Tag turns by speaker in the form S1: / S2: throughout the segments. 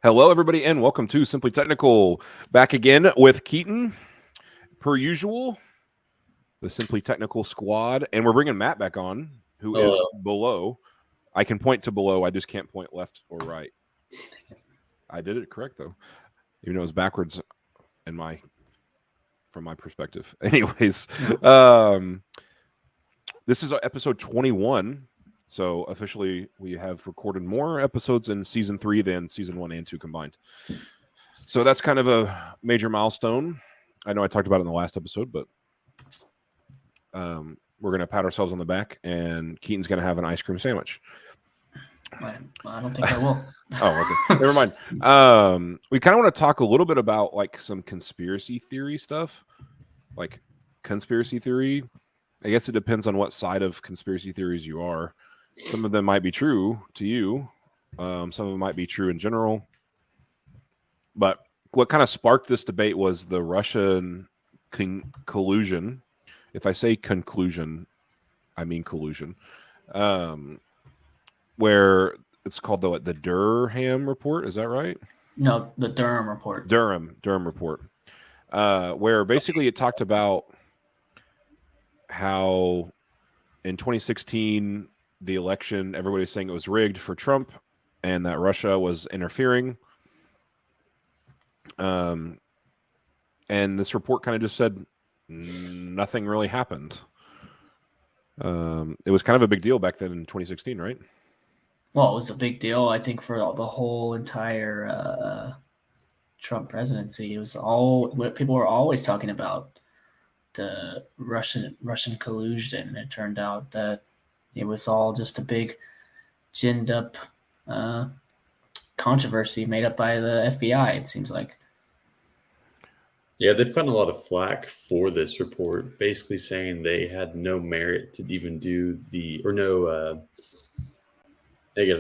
S1: Hello, everybody, and welcome to Simply Technical. Back again with Keaton, per usual, the Simply Technical squad. And we're bringing Matt back on, who is below. I can point to below. I just can't point left or right. I did it correct, though, even though it was backwards from my perspective. Anyways, this is episode 21. So officially, we have recorded more episodes in season 3 than season 1 and 2 combined. So that's kind of a major milestone. I know I talked about it in the last episode, but we're going to pat ourselves on the back, and Keaton's going to have an ice cream sandwich.
S2: I don't think I will.
S1: Oh, okay. Never mind. We kind of want to talk a little bit about like some conspiracy theory stuff, like conspiracy theory. I guess it depends on what side of conspiracy theories you are. Some of them might be true to you. Some of them might be true in general. But what kind of sparked this debate was the Russian collusion. If I say conclusion, I mean collusion. Where it's called the Durham report. Is that right?
S2: No, the Durham report.
S1: Durham report. Where basically it talked about how in 2016 the election, everybody was saying it was rigged for Trump and that Russia was interfering. And this report kind of just said nothing really happened. It was kind of a big deal back then in 2016, right?
S2: Well, it was a big deal, I think, for the whole entire Trump presidency. It was people were always talking about the Russian collusion, and it turned out that it was all just a big ginned up controversy made up by the FBI, it seems like.
S3: Yeah, they've gotten a lot of flack for this report, basically saying they had no merit to even do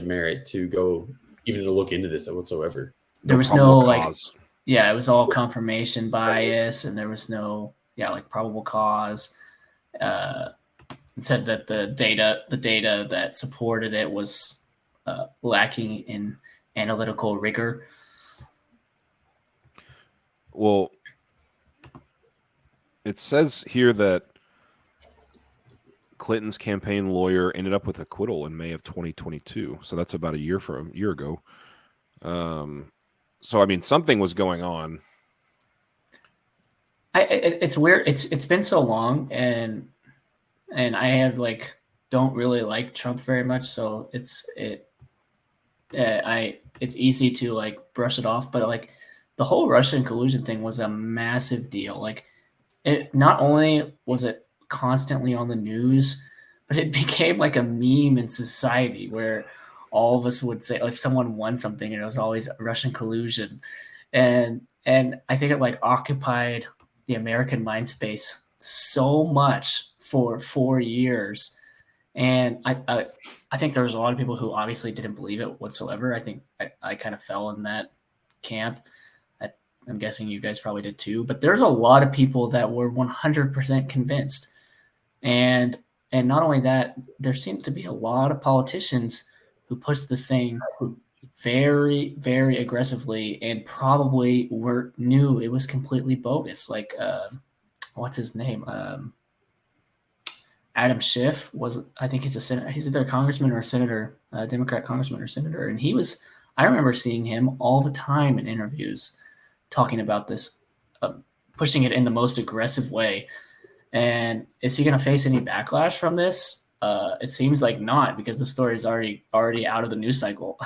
S3: merit to go even to look into this whatsoever.
S2: There was no cause. It was all confirmation bias, and there was no probable cause. It said that the data that supported it was lacking in analytical rigor.
S1: Well, it says here that Clinton's campaign lawyer ended up with acquittal in May of 2022. So that's about a year ago. So I mean, something was going on.
S2: It's weird. It's been so long, and I have don't really like Trump very much, so it's easy to brush it off. But the whole Russian collusion thing was a massive deal. It not only was it constantly on the news, but it became like a meme in society where all of us would say if someone won something, it was always Russian collusion, and I think it occupied the American mind space so much for 4 years. And I think there was a lot of people who obviously didn't believe it whatsoever. I think I kind of fell in that camp. I'm guessing you guys probably did too. But there's a lot of people that were 100% convinced. And not only that, there seemed to be a lot of politicians who pushed this thing very, very aggressively and probably knew it was completely bogus. What's his name? Adam Schiff I think he's a senator. He's either a congressman or a senator, a Democrat congressman or senator. And I remember seeing him all the time in interviews talking about this, pushing it in the most aggressive way. And is he going to face any backlash from this? It seems like not, because the story is already out of the news cycle.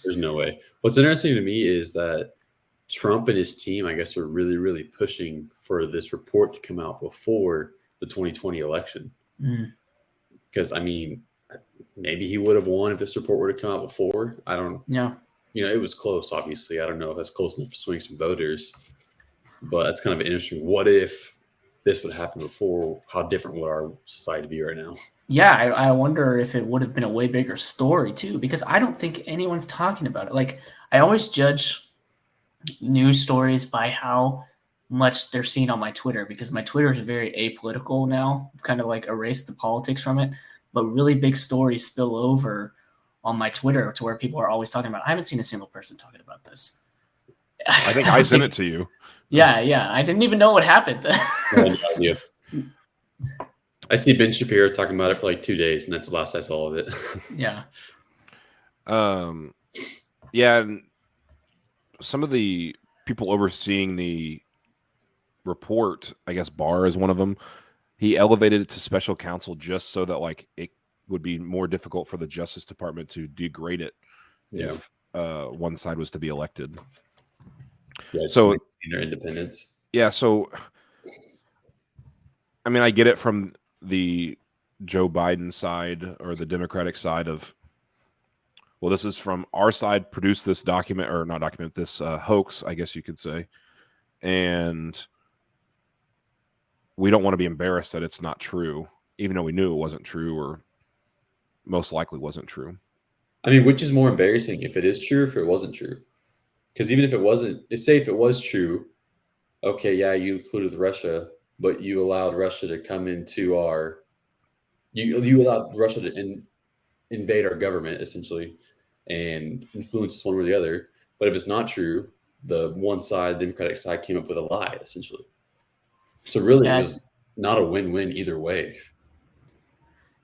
S3: There's no way. What's interesting to me is that Trump and his team, I guess, are really, really pushing for this report to come out before the 2020 election. Because, I mean, maybe he would have won if this report were to come out before. I don't know. Yeah. It was close, obviously. I don't know if that's close enough to swing some voters. But it's kind of interesting. What if this would happen before? How different would our society be right now?
S2: Yeah, I wonder if it would have been a way bigger story, too, because I don't think anyone's talking about it. I always judge news stories by how much they're seen on my Twitter, because my Twitter is very apolitical now. I've kind of erased the politics from it, but really big stories spill over on my Twitter to where people are always talking about it. I haven't seen a single person talking about this.
S1: I think I sent it to you.
S2: Yeah. I didn't even know what happened.
S3: No idea. I see Ben Shapiro talking about it for like 2 days, and that's the last I saw of it.
S2: Yeah.
S1: Yeah, and some of the people overseeing the report, I guess Barr is one of them. He elevated it to special counsel just so that like it would be more difficult for the Justice Department to degrade it if one side was to be elected.
S3: Yeah,
S1: so
S3: their independence.
S1: Yeah, so I mean, I get it from the Joe Biden side or the Democratic side of, well, this is from our side, produced this document, or not document, this hoax, I guess you could say. And we don't want to be embarrassed that it's not true, even though we knew it wasn't true or most likely wasn't true.
S3: I mean, which is more embarrassing, if it is true or if it wasn't true? Because even if it wasn't, say if it was true, okay, yeah, you included Russia, but you allowed Russia to come into our, you allowed Russia to invade our government, essentially, and influence us one way or the other. But if it's not true, the one side, the Democratic side, came up with a lie, essentially. So really, it was not a win-win either way.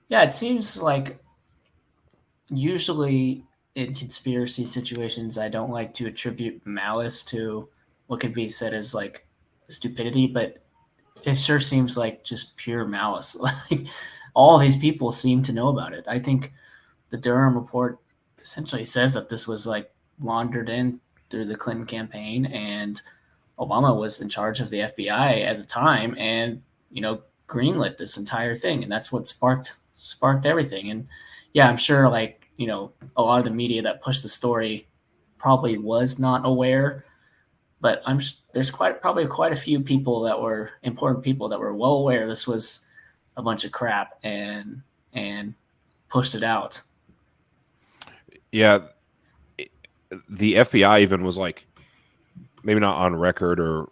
S2: Yeah, it seems like usually in conspiracy situations, I don't like to attribute malice to what could be said as like stupidity, but it sure seems like just pure malice. Like all these people seem to know about it. I think the Durham report essentially says that this was like laundered in through the Clinton campaign, and Obama was in charge of the FBI at the time, and greenlit this entire thing, and that's what sparked everything. And yeah, I'm sure like a lot of the media that pushed the story probably was not aware, but there's probably quite a few people that were important people that were well aware this was a bunch of crap and pushed it out.
S1: Yeah, the FBI even was like, maybe not on record or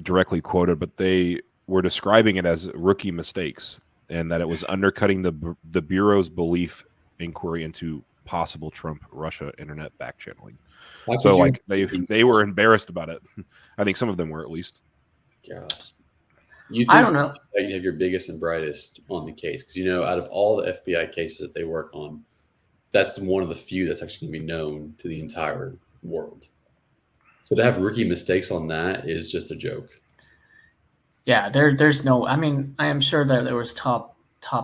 S1: directly quoted, but they were describing it as rookie mistakes and that it was undercutting the Bureau's belief inquiry into possible Trump-Russia internet back channeling. So like they were embarrassed about it. I think some of them were, at least.
S3: Gosh.
S2: I don't know.
S3: You have your biggest and brightest on the case because out of all the FBI cases that they work on, that's one of the few that's actually going to be known to the entire world. So to have rookie mistakes on that is just a joke.
S2: Yeah, there's no. I mean, I am sure that there was top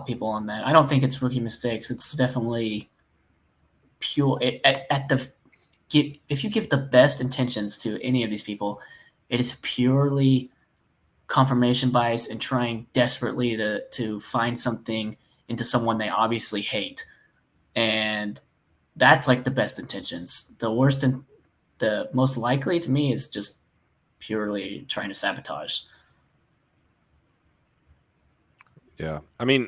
S2: people on that. I don't think it's rookie mistakes. It's definitely pure. If you give the best intentions to any of these people, it is purely confirmation bias and trying desperately to find something into someone they obviously hate, and that's like the best intentions. The worst and the most likely to me is just purely trying to sabotage.
S1: Yeah, I mean,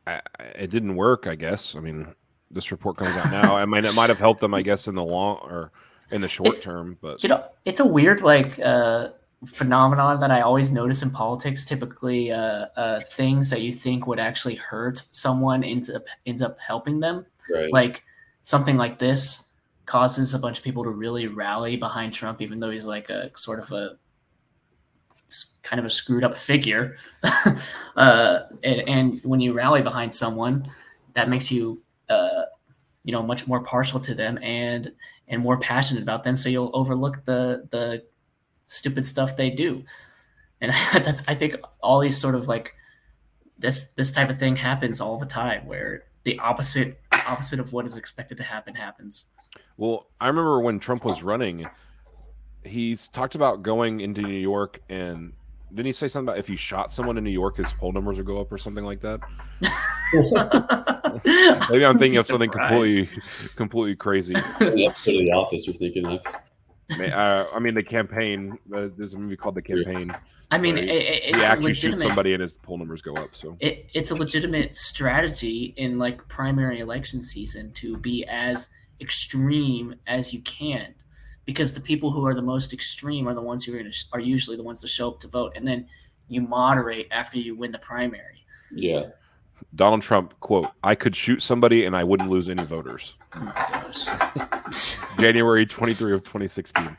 S1: it didn't work, I guess. I mean, this report comes out now. I mean, it might have helped them, I guess, in the long or in the short term. But
S2: it's a weird like phenomenon that I always notice in politics. Typically, things that you think would actually hurt someone ends up helping them.
S3: Right.
S2: Like something like this causes a bunch of people to really rally behind Trump, even though he's like a sort of a kind of a screwed up figure. And when you rally behind someone, that makes you much more partial to them and more passionate about them, so you'll overlook the stupid stuff they do. And I think all these sort of like this type of thing happens all the time, where the opposite of what is expected to happen happens.
S1: Well, I remember when Trump was running, he's talked about going into New York, and didn't he say something about if you shot someone in New York, his poll numbers would go up or something like that? Maybe I'm thinking of something completely crazy.
S3: The Office you're thinking of.
S1: I mean, The Campaign. There's a movie called The Campaign.
S2: I mean,
S1: he actually shoots somebody and his poll numbers go up. So
S2: it's a legitimate strategy in like primary election season to be as extreme as you can, because the people who are the most extreme are the ones who are usually the ones to show up to vote, and then you moderate after you win the primary.
S3: Yeah.
S1: Donald Trump, quote, "I could shoot somebody and I wouldn't lose any voters."
S2: Oh my gosh.
S1: January 23 of 2016.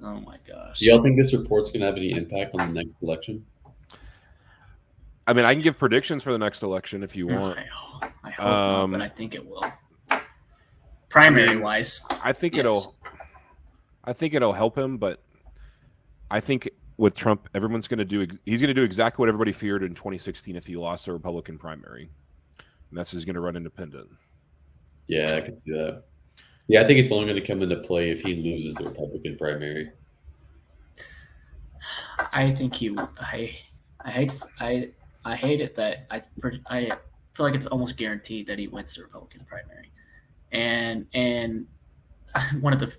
S2: Oh my gosh.
S3: Do y'all think this report's going to have any impact on the next election?
S1: I mean, I can give predictions for the next election if you want.
S2: I hope not, but I think it will. Primary wise,
S1: I think
S2: yes.
S1: it'll help him, but I think with Trump, he's going to do exactly what everybody feared in 2016 if he lost a Republican primary. And that's he's going to run independent.
S3: Yeah, I can see that. Yeah, I think it's only going to come into play if he loses the Republican primary.
S2: I think I hate it that I feel like it's almost guaranteed that he wins the Republican primary, and one of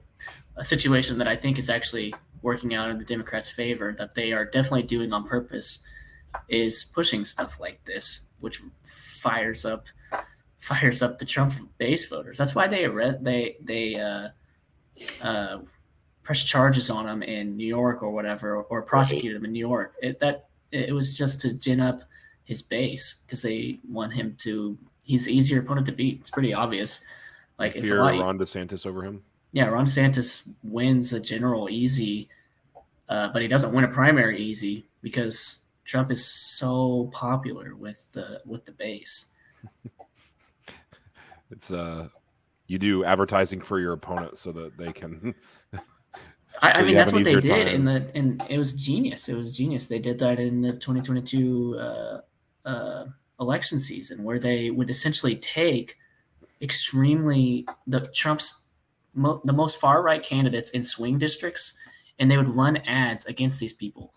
S2: a situation that I think is actually working out in the Democrats' favor that they are definitely doing on purpose is pushing stuff like this, which fires up the Trump base voters. That's why they pressed charges on him in New York or whatever, or prosecuted him in New York. It was just to gin up his base because they want him to. He's the easier opponent to beat. It's pretty obvious. Like it's a lot.
S1: Ron DeSantis over him.
S2: Yeah, Ron DeSantis wins a general easy, but he doesn't win a primary easy because Trump is so popular with the base.
S1: It's you do advertising for your opponent so that they can.
S2: I mean, that's what they did and it was genius. It was genius. They did that in the 2022 election season, where they would essentially take the most far right candidates in swing districts, and they would run ads against these people.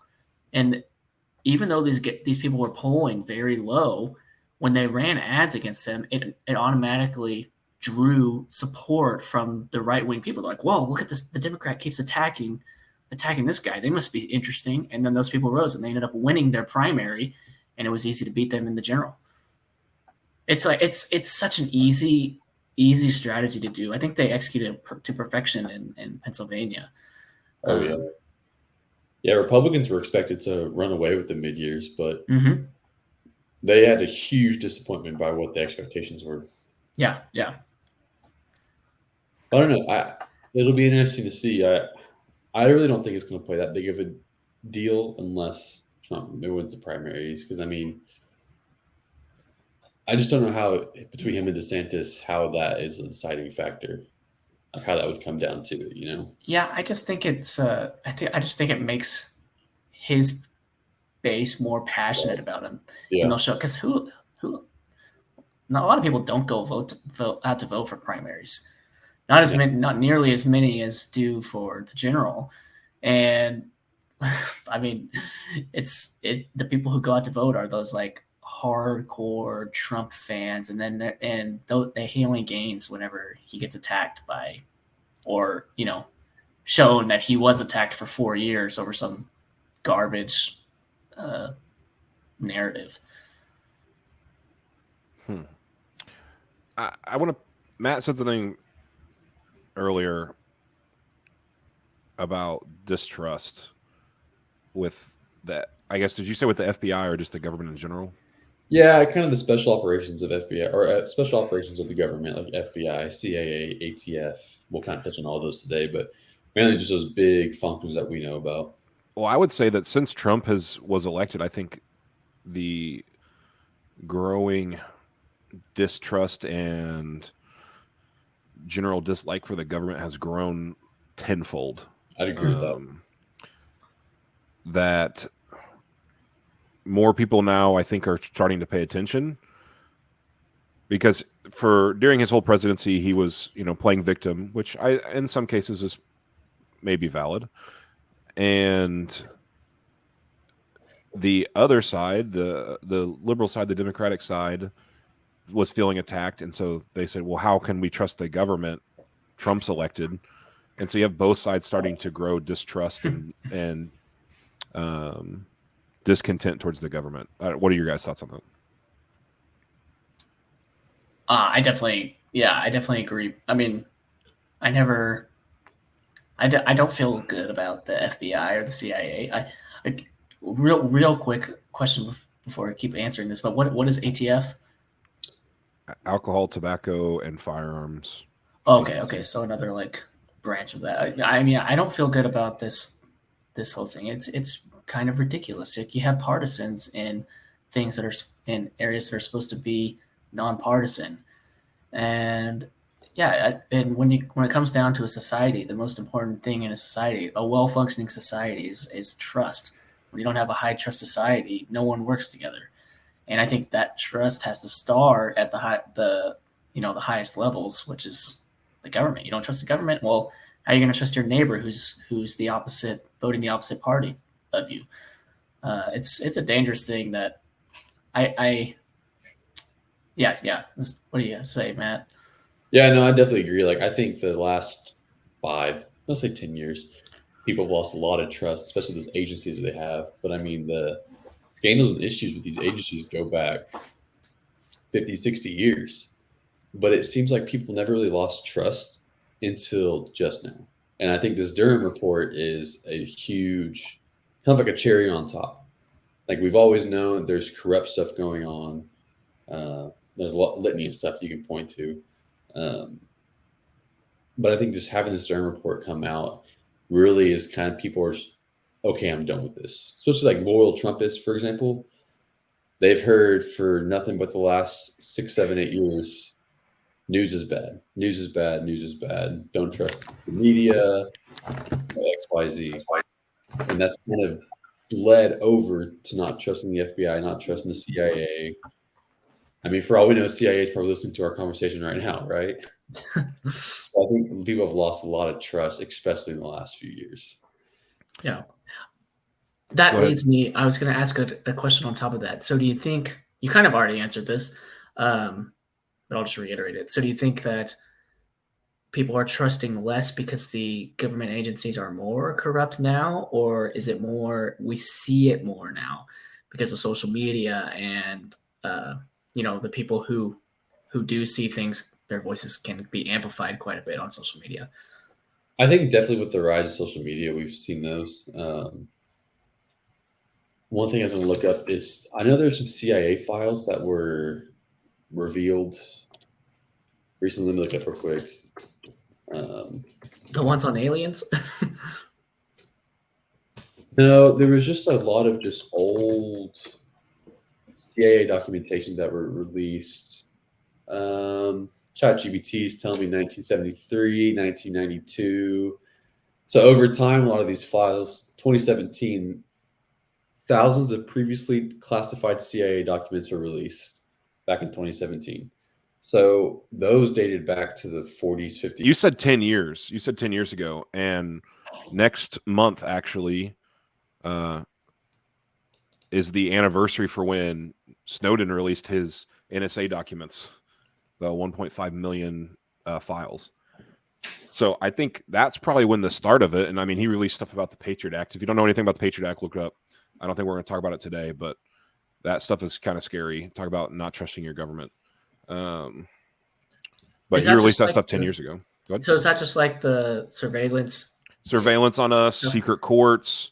S2: And even though these people were polling very low, when they ran ads against them, it automatically drew support from the right-wing people. They're like, whoa, look at this. The Democrat keeps attacking this guy. They must be interesting. And then those people rose, and they ended up winning their primary, and it was easy to beat them in the general. It's like it's such an easy strategy to do. I think they executed it to perfection in Pennsylvania.
S3: Oh, yeah. Yeah, Republicans were expected to run away with the mid-years, but they had a huge disappointment by what the expectations were.
S2: Yeah.
S3: I don't know. It'll be interesting to see. I really don't think it's going to play that big of a deal unless Trump wins the primaries. Because, I mean, I just don't know how, between him and DeSantis, how that is a deciding factor. Like how that would come down to it, you know?
S2: Yeah, I just think it's. I just think it makes his base more passionate about him, and they'll show because who. Not a lot of people don't go out to vote for primaries. Not nearly as many as do for the general, and I mean, the people who go out to vote are those like hardcore Trump fans, and he only gains whenever he gets attacked by, or shown that he was attacked for 4 years over some garbage narrative.
S1: I want to. Matt said something earlier about distrust with that. I guess, did you say with the FBI or just the government in general?
S3: Yeah, kind of the special operations of FBI or special operations of the government, like FBI, CIA, ATF. We'll kind of touch on all those today, but mainly just those big functions that we know about.
S1: Well, I would say that since Trump was elected, I think the growing distrust and general dislike for the government has grown tenfold.
S3: I'd agree with that.
S1: That more people now, I think, are starting to pay attention, because during his whole presidency, he was, playing victim, which in some cases is maybe valid. And the other side, the liberal side, the Democratic side, was feeling attacked, and so they said, well, how can we trust the government? Trump's elected. And so you have both sides starting to grow distrust and discontent towards the government. What are your guys' thoughts on that?
S2: I definitely agree. I mean, I don't feel good about the FBI or the CIA. Real quick question before I keep answering this, but what is ATF?
S1: alcohol, tobacco, and firearms.
S2: Okay. So another like branch of that. I mean, I don't feel good about this whole thing. It's kind of ridiculous. Like you have partisans in things that are in areas that are supposed to be nonpartisan, and yeah, and when it comes down to a society, the most important thing in a society, a well functioning society, is trust. When you don't have a high trust society, no one works together. And I think that trust has to start at the highest levels, which is the government. You don't trust the government, well, how are you going to trust your neighbor who's the opposite, voting the opposite party of you? It's a dangerous thing that yeah. What do you say, Matt?
S3: Yeah, no, I definitely agree. Like, I think the last 5, let's say 10 years, people have lost a lot of trust, especially those agencies that they have. But I mean, the scandals and issues with these agencies go back 50, 60 years. But it seems like people never really lost trust until just now. And I think this Durham report is a huge, kind of like a cherry on top. Like, we've always known there's corrupt stuff going on. There's a litany of stuff you can point to. But I think just having this Durham report come out really is kind of people are, okay, I'm done with this. Especially like loyal Trumpists, for example. They've heard for nothing but the last 6, 7, 8 years, news is bad. News is bad. News is bad. Don't trust the media, XYZ. And that's kind of bled over to not trusting the FBI, not trusting the CIA. I mean, for all we know, CIA is probably listening to our conversation right now, right? I think people have lost a lot of trust, especially in the last few years.
S2: Yeah. That leads me, I was going to ask a question on top of that. So do you think, you kind of already answered this, but I'll just reiterate it. So do you think that people are trusting less because the government agencies are more corrupt now, or is it more, we see it more now because of social media and, the people who do see things, their voices can be amplified quite a bit on social media?
S3: I think definitely with the rise of social media, we've seen those. One thing I was going to look up is, I know there's some CIA files that were revealed recently. Let me look up real quick.
S2: The ones on aliens?
S3: No, there was just a lot of just old CIA documentations that were released. ChatGPT is telling me 1973, 1992. So over time, a lot of these files, 2017, thousands of previously classified CIA documents were released back in 2017. So those dated back to the 40s, 50s.
S1: You said 10 years. You said 10 years ago. And next month, actually, is the anniversary for when Snowden released his NSA documents, the 1.5 million files. So I think that's probably when the start of it. And I mean, he released stuff about the Patriot Act. If you don't know anything about the Patriot Act, look it up. I don't think we're going to talk about it today, but that stuff is kind of scary. Talk about not trusting your government. But he released that stuff 10 years ago. Go ahead.
S2: So is that just like the surveillance
S1: on us, secret courts,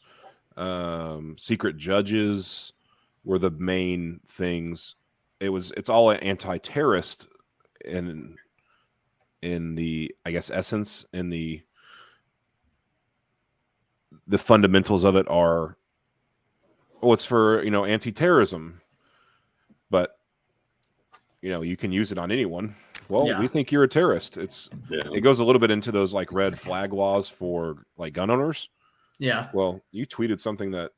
S1: secret judges were the main things. It's all anti-terrorist in the, I guess, essence, and the fundamentals of it are, it's for, anti-terrorism, but you can use it on anyone. Well, we think you're a terrorist. It goes a little bit into those like red flag laws for like gun owners.
S2: Yeah.
S1: Well, you tweeted something that,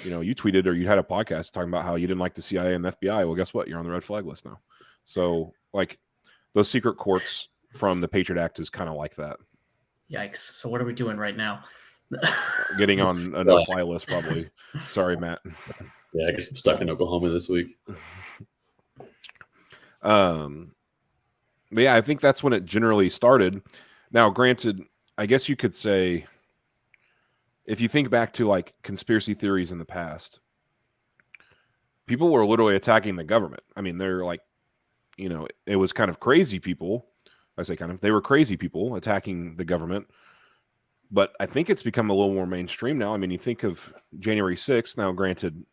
S1: you tweeted, or you had a podcast talking about how you didn't like the CIA and the FBI. Well, guess what? You're on the red flag list now. So like those secret courts from the Patriot Act is kind of like that.
S2: Yikes. So what are we doing right now?
S1: Getting on a no-fly list, probably. Sorry, Matt.
S3: Yeah, I guess I'm stuck in Oklahoma this week.
S1: But yeah, I think that's when it generally started. Now, granted, I guess you could say, if you think back to like conspiracy theories in the past, people were literally attacking the government. I mean, they're like, it was kind of crazy people. I say kind of, they were crazy people attacking the government. But I think it's become a little more mainstream now. I mean, you think of January 6th. Now, granted,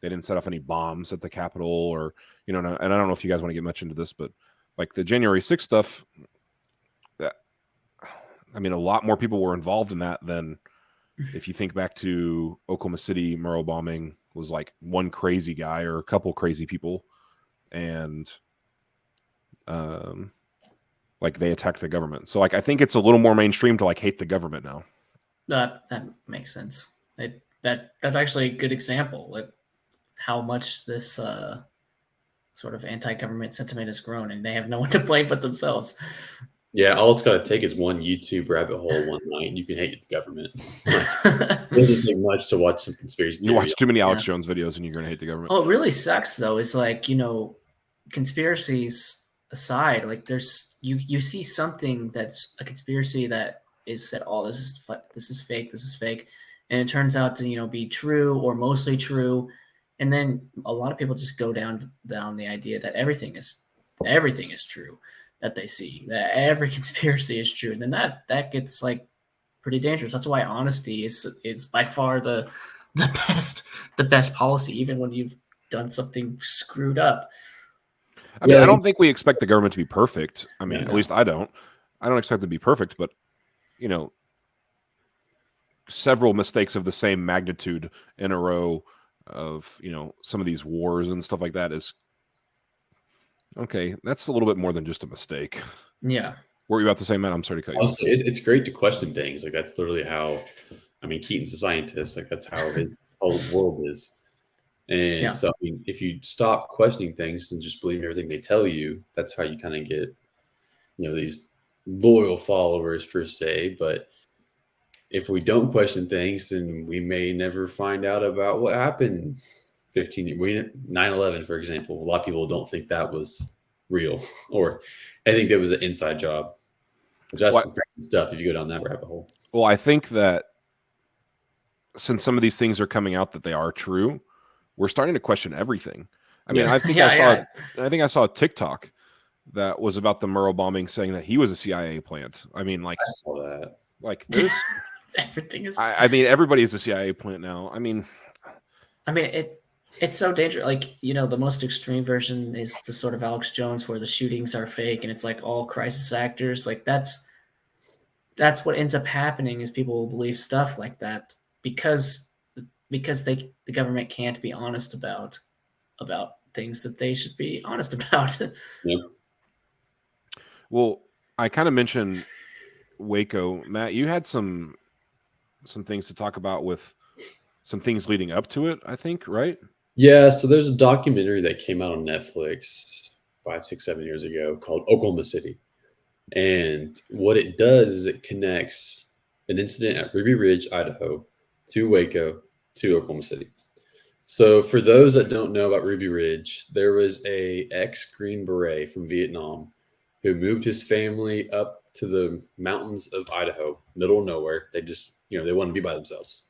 S1: they didn't set off any bombs at the Capitol or, you know, and I don't know if you guys want to get much into this, but like the January 6th stuff, that, I mean, a lot more people were involved in that than if you think back to Oklahoma City Murrah bombing was like one crazy guy or a couple crazy people, and like they attacked the government. So like I think it's a little more mainstream to like hate the government now.
S2: That makes sense. That's actually a good example of how much this sort of anti-government sentiment has grown, and they have no one to blame but themselves.
S3: Yeah, all it's got to take is one YouTube rabbit hole one night, and you can hate the government. It doesn't take much to watch some conspiracy theory.
S1: You watch too many Alex Jones videos, and you're going to hate the government.
S2: What really sucks, though, is like, you know, conspiracies aside, like there's you see something that's a conspiracy that is said, oh, this is fake, and it turns out to, you know, be true or mostly true, and then a lot of people just go down the idea that everything is true that they see, that every conspiracy is true, and then that gets like pretty dangerous. That's why honesty is by far the best policy, even when you've done something screwed up.
S1: I mean, I don't think we expect the government to be perfect. I mean, at least I don't. I don't expect it to be perfect, but you know, several mistakes of the same magnitude in a row of, you know, some of these wars and stuff like that is okay. That's a little bit more than just a mistake.
S2: Yeah.
S1: What were you about to say, Matt? I'm sorry to cut you off.
S3: It's great to question things. Like that's literally how, I mean, Keaton's a scientist. Like that's how his whole world is. And so, I mean, if you stop questioning things and just believe everything they tell you, that's how you kind of get, you know, these loyal followers per se. But if we don't question things, then we may never find out about what happened 9/11, for example. A lot of people don't think that was real, or I think that was an inside job, which that's some crazy stuff if you go down that rabbit hole.
S1: Well, I think that since some of these things are coming out that they are true, we're starting to question everything. I mean, I think I saw a TikTok that was about the Murrah bombing, saying that he was a CIA plant. I mean, like
S3: I saw that.
S1: Like there's
S2: everything is.
S1: I mean, everybody is a CIA plant now. I mean,
S2: it's so dangerous. Like, you know, the most extreme version is the sort of Alex Jones where the shootings are fake and it's like all crisis actors. Like that's what ends up happening is people will believe stuff like that because the government can't be honest about things that they should be honest about.
S3: Yep.
S1: Well, I kind of mentioned Waco. Matt, you had some things to talk about with some things leading up to it, I think, right?
S3: Yeah, so there's a documentary that came out on Netflix 5, 6, 7 years ago called Oklahoma City. And what it does is it connects an incident at Ruby Ridge, Idaho, to Waco, to Oklahoma City. So for those that don't know about Ruby Ridge, there was a ex-Green Beret from Vietnam who moved his family up to the mountains of Idaho, middle of nowhere. They just, you know, they wanted to be by themselves.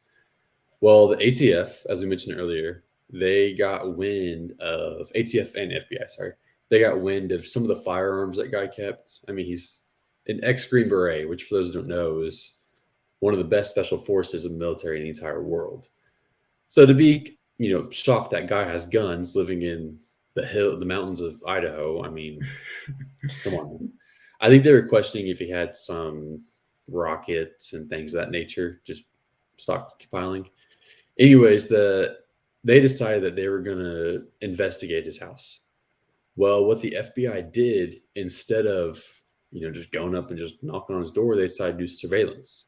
S3: Well, the ATF, as we mentioned earlier, they got wind of ATF and FBI, sorry. They got wind of some of the firearms that guy kept. I mean, he's an ex-Green Beret, which for those who don't know is one of the best special forces in the military in the entire world. So to be, you know, shocked that guy has guns living in the mountains of Idaho, I mean, come on. I think they were questioning if he had some rockets and things of that nature, just stockpiling. Anyways, they decided that they were going to investigate his house. Well, what the FBI did, instead of, you know, just going up and just knocking on his door, they decided to do surveillance.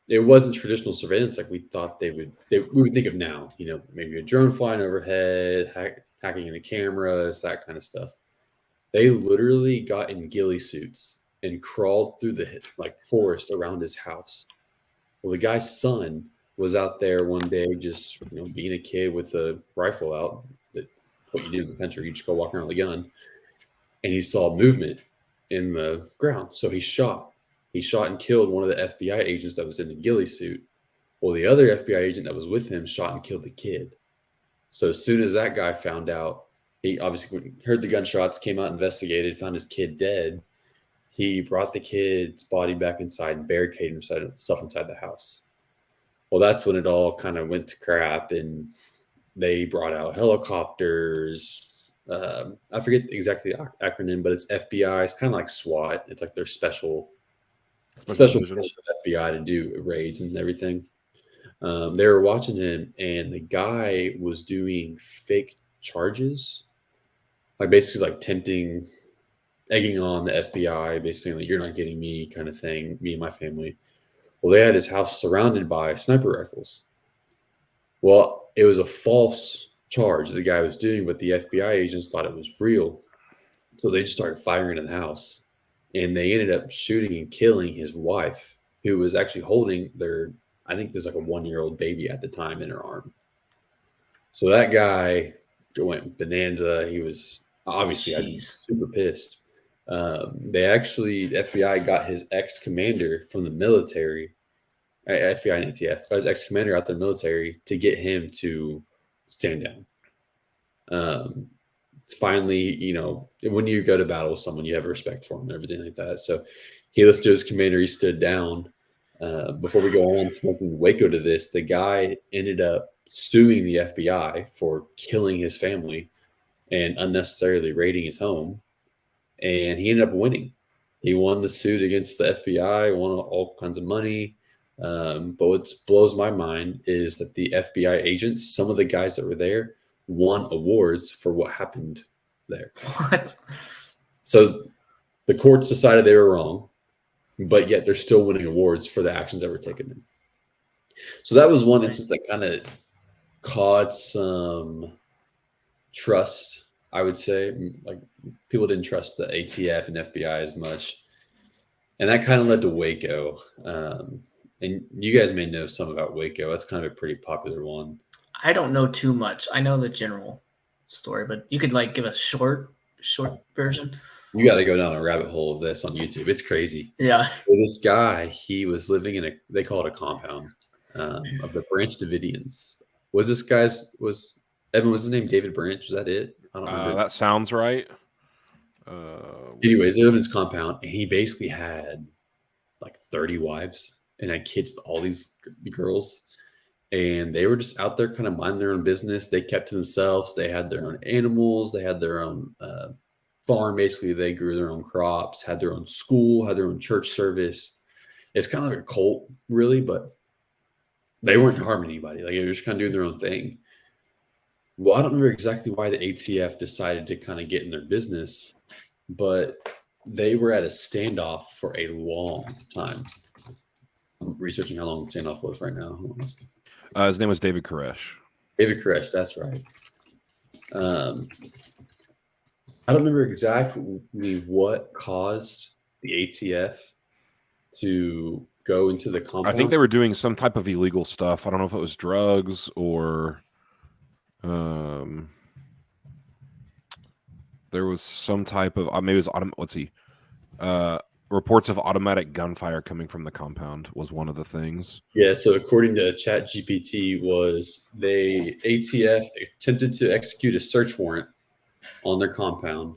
S3: It wasn't traditional surveillance like we thought we would think of now, you know, maybe a drone flying overhead, hacking into cameras, that kind of stuff. They literally got in ghillie suits and crawled through the forest around his house. Well, the guy's son was out there one day just, you know, being a kid with a rifle out. What you do in the country, you just go walk around with a gun. And he saw movement in the ground. So he shot and killed one of the FBI agents that was in the ghillie suit. Well, the other FBI agent that was with him shot and killed the kid. So as soon as that guy found out, he obviously heard the gunshots, came out, investigated, found his kid dead. He brought the kid's body back inside and barricaded himself inside the house. Well, that's when it all kind of went to crap, and they brought out helicopters, I forget exactly the acronym, but it's FBI. It's kind of like SWAT. It's like their special
S1: division.
S3: force of FBI to do raids and everything. They were watching him, and the guy was doing fake charges, like basically like egging on the FBI, basically like, you're not getting me kind of thing, me and my family. Well, they had his house surrounded by sniper rifles. Well, it was a false charge the guy was doing, but the FBI agents thought it was real. So they just started firing in the house. And they ended up shooting and killing his wife, who was actually holding I think there's like a 1-year-old baby at the time in her arm. So that guy went bonanza. He was obviously super pissed. The FBI got his ex-commander from the military, FBI and ATF, got his ex-commander out the military to get him to stand down. It's finally, when you go to battle with someone, you have respect for him and everything like that. So he listened to his commander. He stood down. Before we go on, connecting Waco to this, the guy ended up suing the FBI for killing his family and unnecessarily raiding his home. And he ended up winning. He won the suit against the FBI, won all kinds of money. But what blows my mind is that the FBI agents, some of the guys that were there, won awards for what happened there.
S2: What?
S3: So the courts decided they were wrong, but yet they're still winning awards for the actions that were taken. So that was one instance that kind of caught some trust, I would say. Like people didn't trust the ATF and FBI as much. And that kind of led to Waco. And you guys may know some about Waco. That's kind of a pretty popular one.
S2: I don't know too much. I know the general story, but you could like give a short version.
S3: You got to go down a rabbit hole of this on YouTube. It's crazy.
S2: Yeah.
S3: So this guy, he was living in they call it a compound of the Branch Davidians. Was his name David Branch? Was that it? I don't remember.
S1: That sounds right.
S3: Anyways, they lived in his compound, and he basically had like 30 wives and had kids with all these girls. And they were just out there kind of minding their own business. They kept to themselves. They had their own animals. They had their own farm. Basically, they grew their own crops, had their own school, had their own church service. It's kind of like a cult, really, but they weren't harming anybody. Like, they were just kind of doing their own thing. Well, I don't remember exactly why the ATF decided to kind of get in their business, but they were at a standoff for a long time. I'm researching how long the standoff was right now.
S1: His name was David Koresh.
S3: David Koresh, that's right. I don't remember exactly what caused the ATF to go into the compound.
S1: I think they were doing some type of illegal stuff. I don't know if it was drugs or there was some type of maybe it was let's see. Reports of automatic gunfire coming from the compound was one of the things.
S3: Yeah, so according to ChatGPT, ATF attempted to execute a search warrant on their compound,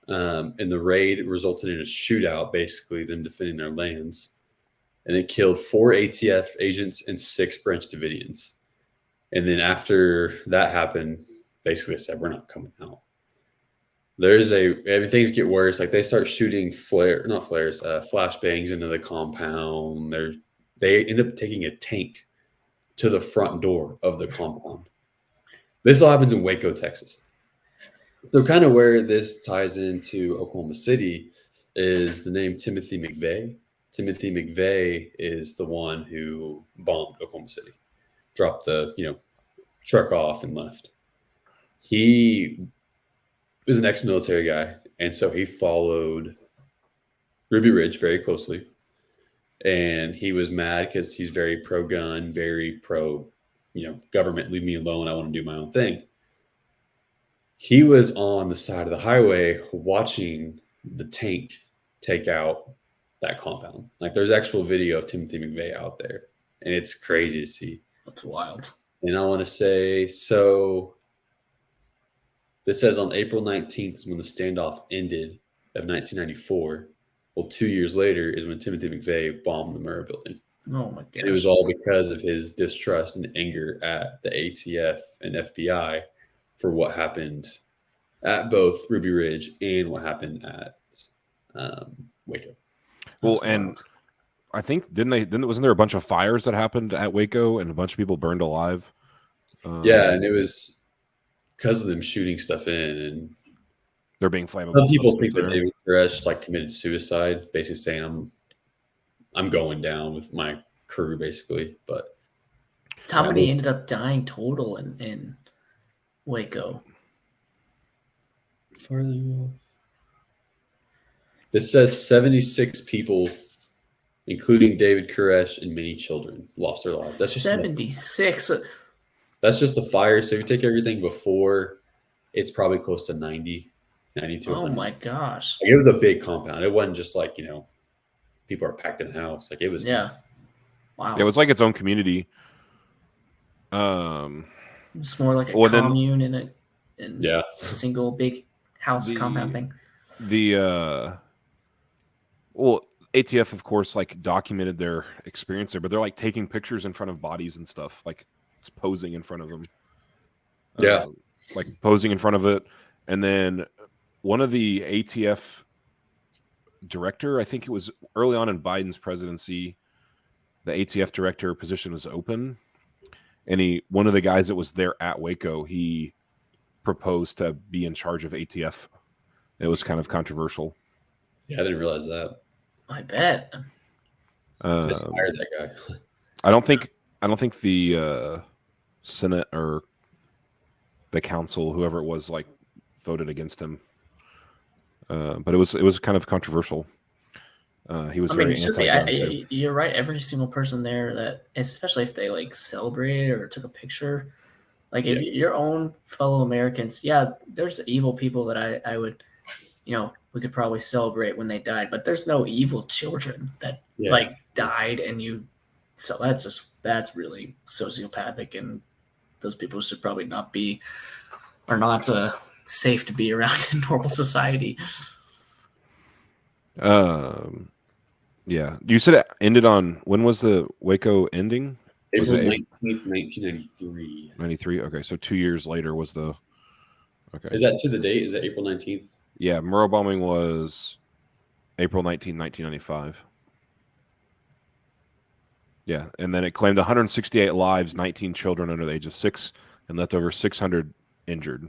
S3: and the raid resulted in a shootout, basically them defending their lands, and it killed 4 ATF agents and 6 Branch Davidians. And then after that happened, basically they said, we're not coming out. Things get worse. Like they start shooting flashbangs into the compound. They end up taking a tank to the front door of the compound. This all happens in Waco, Texas. So kind of where this ties into Oklahoma City is the name Timothy McVeigh. Timothy McVeigh is the one who bombed Oklahoma City, dropped the truck off and left. He was an ex-military guy, and so he followed Ruby Ridge very closely. And he was mad because he's very pro-gun, very pro, government, leave me alone. I want to do my own thing. He was on the side of the highway watching the tank take out that compound. Like there's actual video of Timothy McVeigh out there, and it's crazy to see.
S2: That's wild.
S3: And I want to say, so this says on April 19th is when the standoff ended of 1994. Well, 2 years later is when Timothy McVeigh bombed the Murrah building.
S2: Oh my god!
S3: And it was all because of his distrust and anger at the ATF and FBI for what happened at both Ruby Ridge and what happened at Waco.
S1: Well,
S2: That's
S1: and
S2: wild.
S1: I think wasn't there a bunch of fires that happened at Waco and a bunch of people burned alive?
S3: Yeah, and it was because of them shooting stuff in, and
S1: they're being flammable.
S3: some people
S1: substance
S3: think that
S1: there.
S3: David Koresh like committed suicide, basically saying I'm going down with my crew, basically. But
S2: How
S3: yeah,
S2: many ended up dying total in Waco?
S3: this says 76 people, including David Koresh and many children, lost their lives. That's just
S2: 76.
S3: that's just the fire. So if you take everything before, it's probably close to 90 to
S2: Oh
S3: 100.
S2: my gosh.
S3: Like, it was a big compound. It wasn't just like, people are packed in a house. Like, it was
S2: Yeah.
S3: massive.
S2: Wow.
S1: Yeah, it was like its own community.
S2: It's more like a
S1: Well, then-
S2: commune in
S3: Yeah.
S2: a single big house
S1: The-
S2: compound thing.
S1: Well, ATF, of course, like documented their experience there, but they're like taking pictures in front of bodies and stuff, like it's posing in front of them.
S3: Yeah.
S1: Like posing in front of it. And then one of the ATF director, I think it was early on in Biden's presidency, the ATF director position was open. And one of the guys that was there at Waco, he proposed to be in charge of ATF. It was kind of controversial.
S3: Yeah, I didn't realize that.
S2: I bet.
S3: They hired that guy.
S1: I don't think the Senate or the council, whoever it was, like voted against him. But it was kind of controversial. He was very anti-gun.
S2: You're right. Every single person there that, especially if they like celebrated or took a picture, like if your own fellow Americans, there's evil people that I would, we could probably celebrate when they died, but there's no evil children that like died so that's really sociopathic, and those people should probably not safe to be around in normal society.
S1: Yeah. You said it ended on, when was the Waco ending?
S3: April 19th, 1993.
S1: 93? Okay, so 2 years later was the... Okay.
S3: Is that to the date? Is that April 19th?
S1: Yeah, Murrah bombing was April 19, 1995. Yeah, and then it claimed 168 lives, 19 children under the age of 6, and left over 600 injured.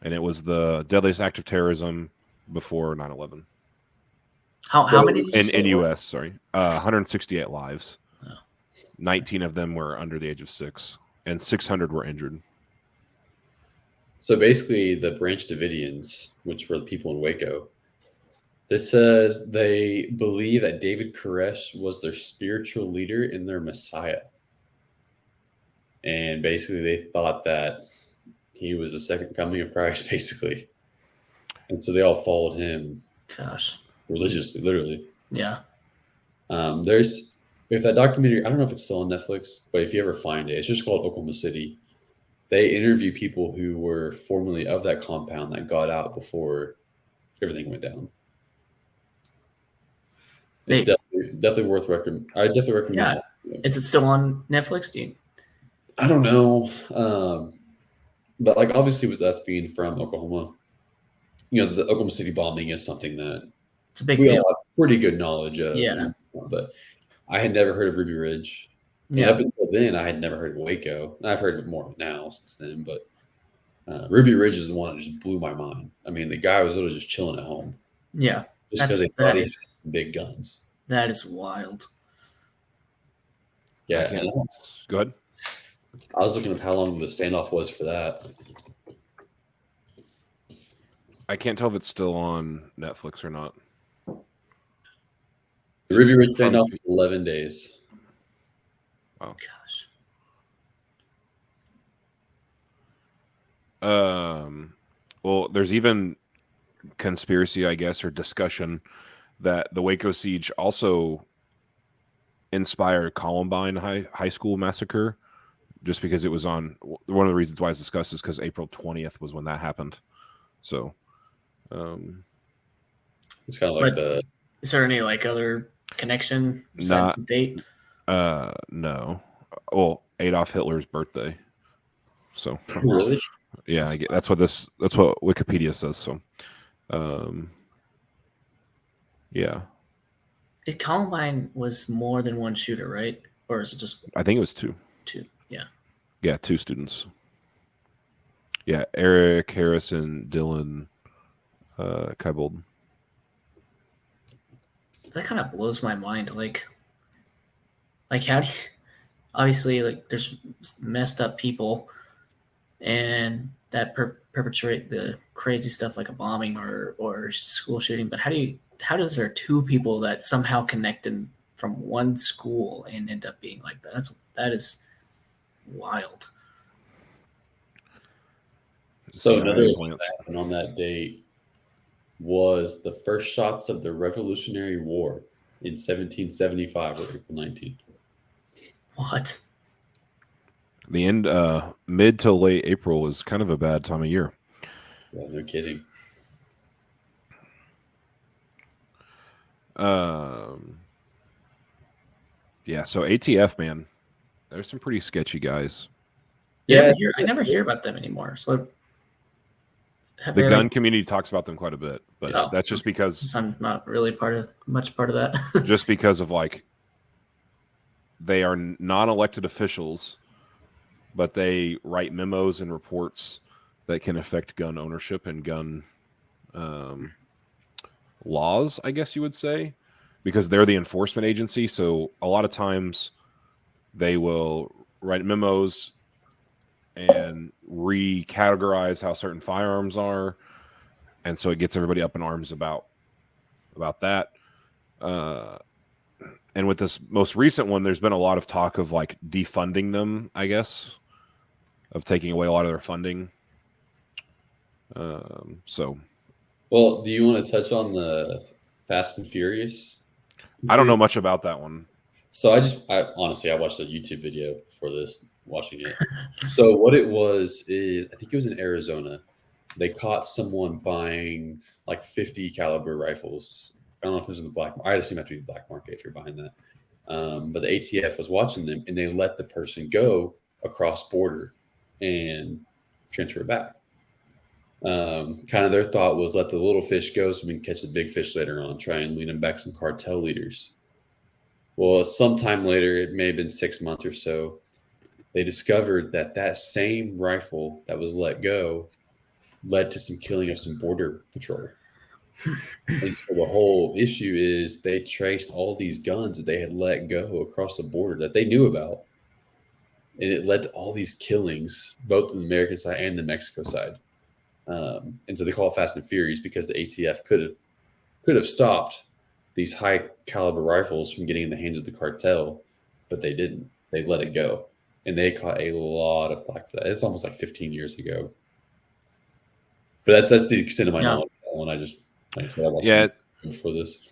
S1: And it was the deadliest act of terrorism before 9/11.
S2: How many did you say
S1: in U.S. Sorry, 168 lives.
S2: Oh.
S1: 19 of them were under the age of 6, and 600 were injured.
S3: So basically, the Branch Davidians, which were the people in Waco, this says they believe that David Koresh was their spiritual leader and their Messiah. And basically, they thought that he was the second coming of Christ, basically. And so they all followed him.
S2: Gosh.
S3: Religiously, literally.
S2: Yeah.
S3: If that documentary, I don't know if it's still on Netflix, but if you ever find it, it's just called Oklahoma City. They interview people who were formerly of that compound that got out before everything went down. It's definitely worth recommend. I definitely recommend.
S2: Yeah. Is it still on Netflix?
S3: I don't know, but like obviously with us being from Oklahoma, the Oklahoma City bombing is something that
S2: it's a big
S3: we
S2: deal.
S3: all have pretty good knowledge of.
S2: Yeah.
S3: But I had never heard of Ruby Ridge.
S2: Yeah.
S3: And up until then, I had never heard of Waco. I've heard of it more now since then, but Ruby Ridge is the one that just blew my mind. I mean, the guy was literally just chilling at home.
S2: Yeah.
S3: Just because they thought he had big guns.
S2: That is wild.
S3: Yeah.
S1: Go ahead.
S3: I was looking at how long the standoff was for that.
S1: I can't tell if it's still on Netflix or not.
S3: The Ruby Ridge standoff was 11 days.
S1: Wow.
S2: Gosh.
S1: Well, there's even conspiracy, I guess, or discussion that the Waco siege also inspired Columbine High School massacre, just because it was on. One of the reasons why it's discussed is because April 20th was when that happened. So,
S3: it's kind of like
S2: Is there any other connection besides the date?
S1: No. Well, Adolf Hitler's birthday. So
S3: really,
S1: Yeah, that's what Wikipedia says. So, yeah.
S2: Columbine was more than one shooter, right? Or is it just
S1: I think it was two.
S2: two? Yeah.
S1: Yeah, two students. Yeah, Eric Harris and Dylan Keibold.
S2: That kind of blows my mind. Like how do you, obviously, like, there's messed up people and that perpetrate the crazy stuff like a bombing or school shooting, but how does there two people that somehow connected from one school and end up being like that? That is wild.
S3: So another thing that happened on that date was the first shots of the Revolutionary War in 1775 or April 19th.
S2: What?
S1: The end, mid to late April was kind of a bad time of year.
S3: Yeah, no kidding.
S1: Yeah, so ATF, man, there's some pretty sketchy guys.
S2: Yeah, I never hear about them anymore. So
S1: the gun community talks about them quite a bit, but that's just because
S2: I'm not really much part of that.
S1: Just because of like they are non-elected officials, but they write memos and reports that can affect gun ownership and gun laws, I guess you would say, because they're the enforcement agency. So a lot of times they will write memos and recategorize how certain firearms are, and so it gets everybody up in arms about that. And with this most recent one, there's been a lot of talk of like defunding them, I guess, of taking away a lot of their funding.
S3: Well, do you want to touch on the Fast and Furious?
S1: I don't know much about that one.
S3: So I honestly watched a YouTube video before this, watching it. So what it was is, I think it was in Arizona. They caught someone buying like 50 caliber rifles. I don't know if it was in the black market. I assume it had to be the black market if you're buying that. But the ATF was watching them, and they let the person go across border and transfer it back. Kind of their thought was, let the little fish go so we can catch the big fish later on, try and lead them back some cartel leaders. Well, sometime later, it may have been 6 months or so, they discovered that same rifle that was let go led to some killing of some border patrol. And so the whole issue is they traced all these guns that they had let go across the border that they knew about. And it led to all these killings, both on the American side and the Mexico side. And so they call it Fast and Furious because the ATF could have stopped these high caliber rifles from getting in the hands of the cartel, but they didn't. They let it go. And they caught a lot of flack for that. It's almost like 15 years ago. But that's the extent of my knowledge. When I just, like I said, I watched before this.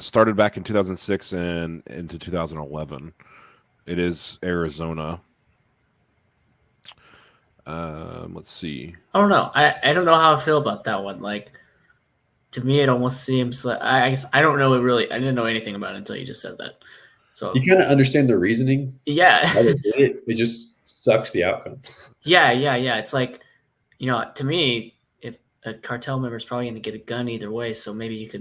S1: Started back in 2006 and into 2011. It is Arizona. Let's see.
S2: I don't know. I don't know how I feel about that one. Like, to me, it almost seems like I guess I don't know. I didn't know anything about it until you just said that. So
S3: you kind of understand the reasoning.
S2: Yeah.
S3: It just sucks the outcome.
S2: Yeah. It's like, to me, if a cartel member is probably going to get a gun either way, so maybe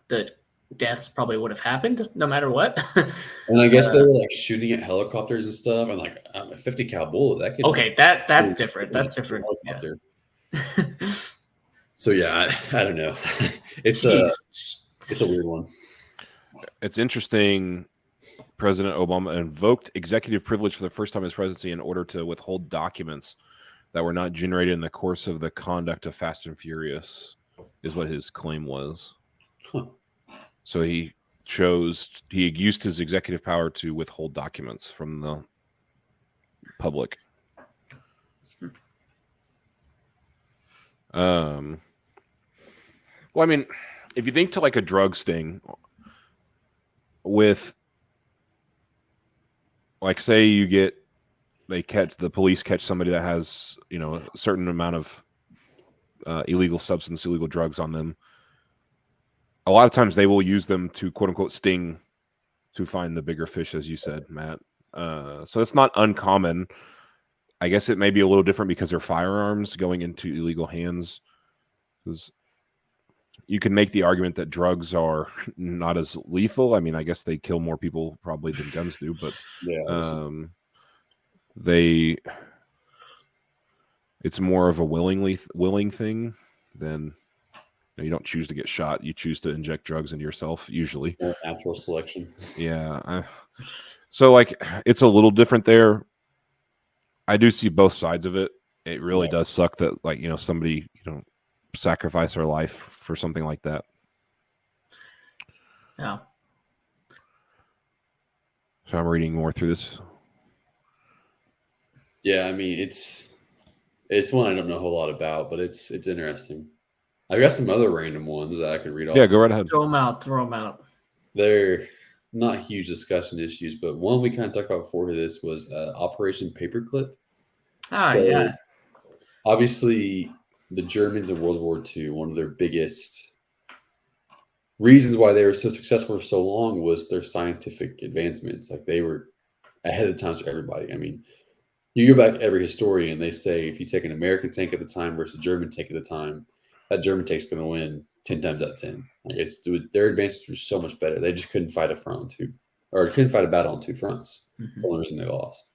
S2: the deaths probably would have happened no matter what.
S3: And I guess they were like shooting at helicopters and stuff, and like a 50 cal bullet that could.
S2: Okay, that's different. That's different. Yeah.
S3: So yeah, I don't know. It's a weird one.
S1: It's interesting. President Obama invoked executive privilege for the first time in his presidency in order to withhold documents that were not generated in the course of the conduct of Fast and Furious, is what his claim was.
S3: Huh.
S1: So he used his executive power to withhold documents from the public. Well, I mean, if you think to like a drug sting with, like, say the police catch somebody that has, a certain amount of illegal drugs on them. A lot of times they will use them to quote unquote sting to find the bigger fish, as you said, Matt. So it's not uncommon. I guess it may be a little different because they're firearms going into illegal hands. Because you can make the argument that drugs are not as lethal. I mean, I guess they kill more people probably than guns do, but it's more of a willing thing than you don't choose to get shot. You choose to inject drugs into yourself, usually.
S3: Natural selection.
S1: Yeah. So, like, it's a little different there. I do see both sides of it. It really does suck that, like, somebody, sacrifice their life for something like that.
S2: Yeah.
S1: So I'm reading more through this.
S3: Yeah, I mean, it's one I don't know a whole lot about, but it's interesting. I've got some other random ones that I could read off.
S1: Yeah, go right ahead.
S2: Throw them out.
S3: They're not huge discussion issues, but one we kind of talked about before this was Operation Paperclip.
S2: Yeah.
S3: Obviously, the Germans in World War II, one of their biggest reasons why they were so successful for so long was their scientific advancements. Like, they were ahead of times for everybody. I mean, you go back to every historian, they say if you take an American tank at the time versus a German tank at the time, that German tank's going to win 10 times out of 10. Like, their advances were so much better. They just couldn't fight a battle on two fronts. That's the only reason they lost.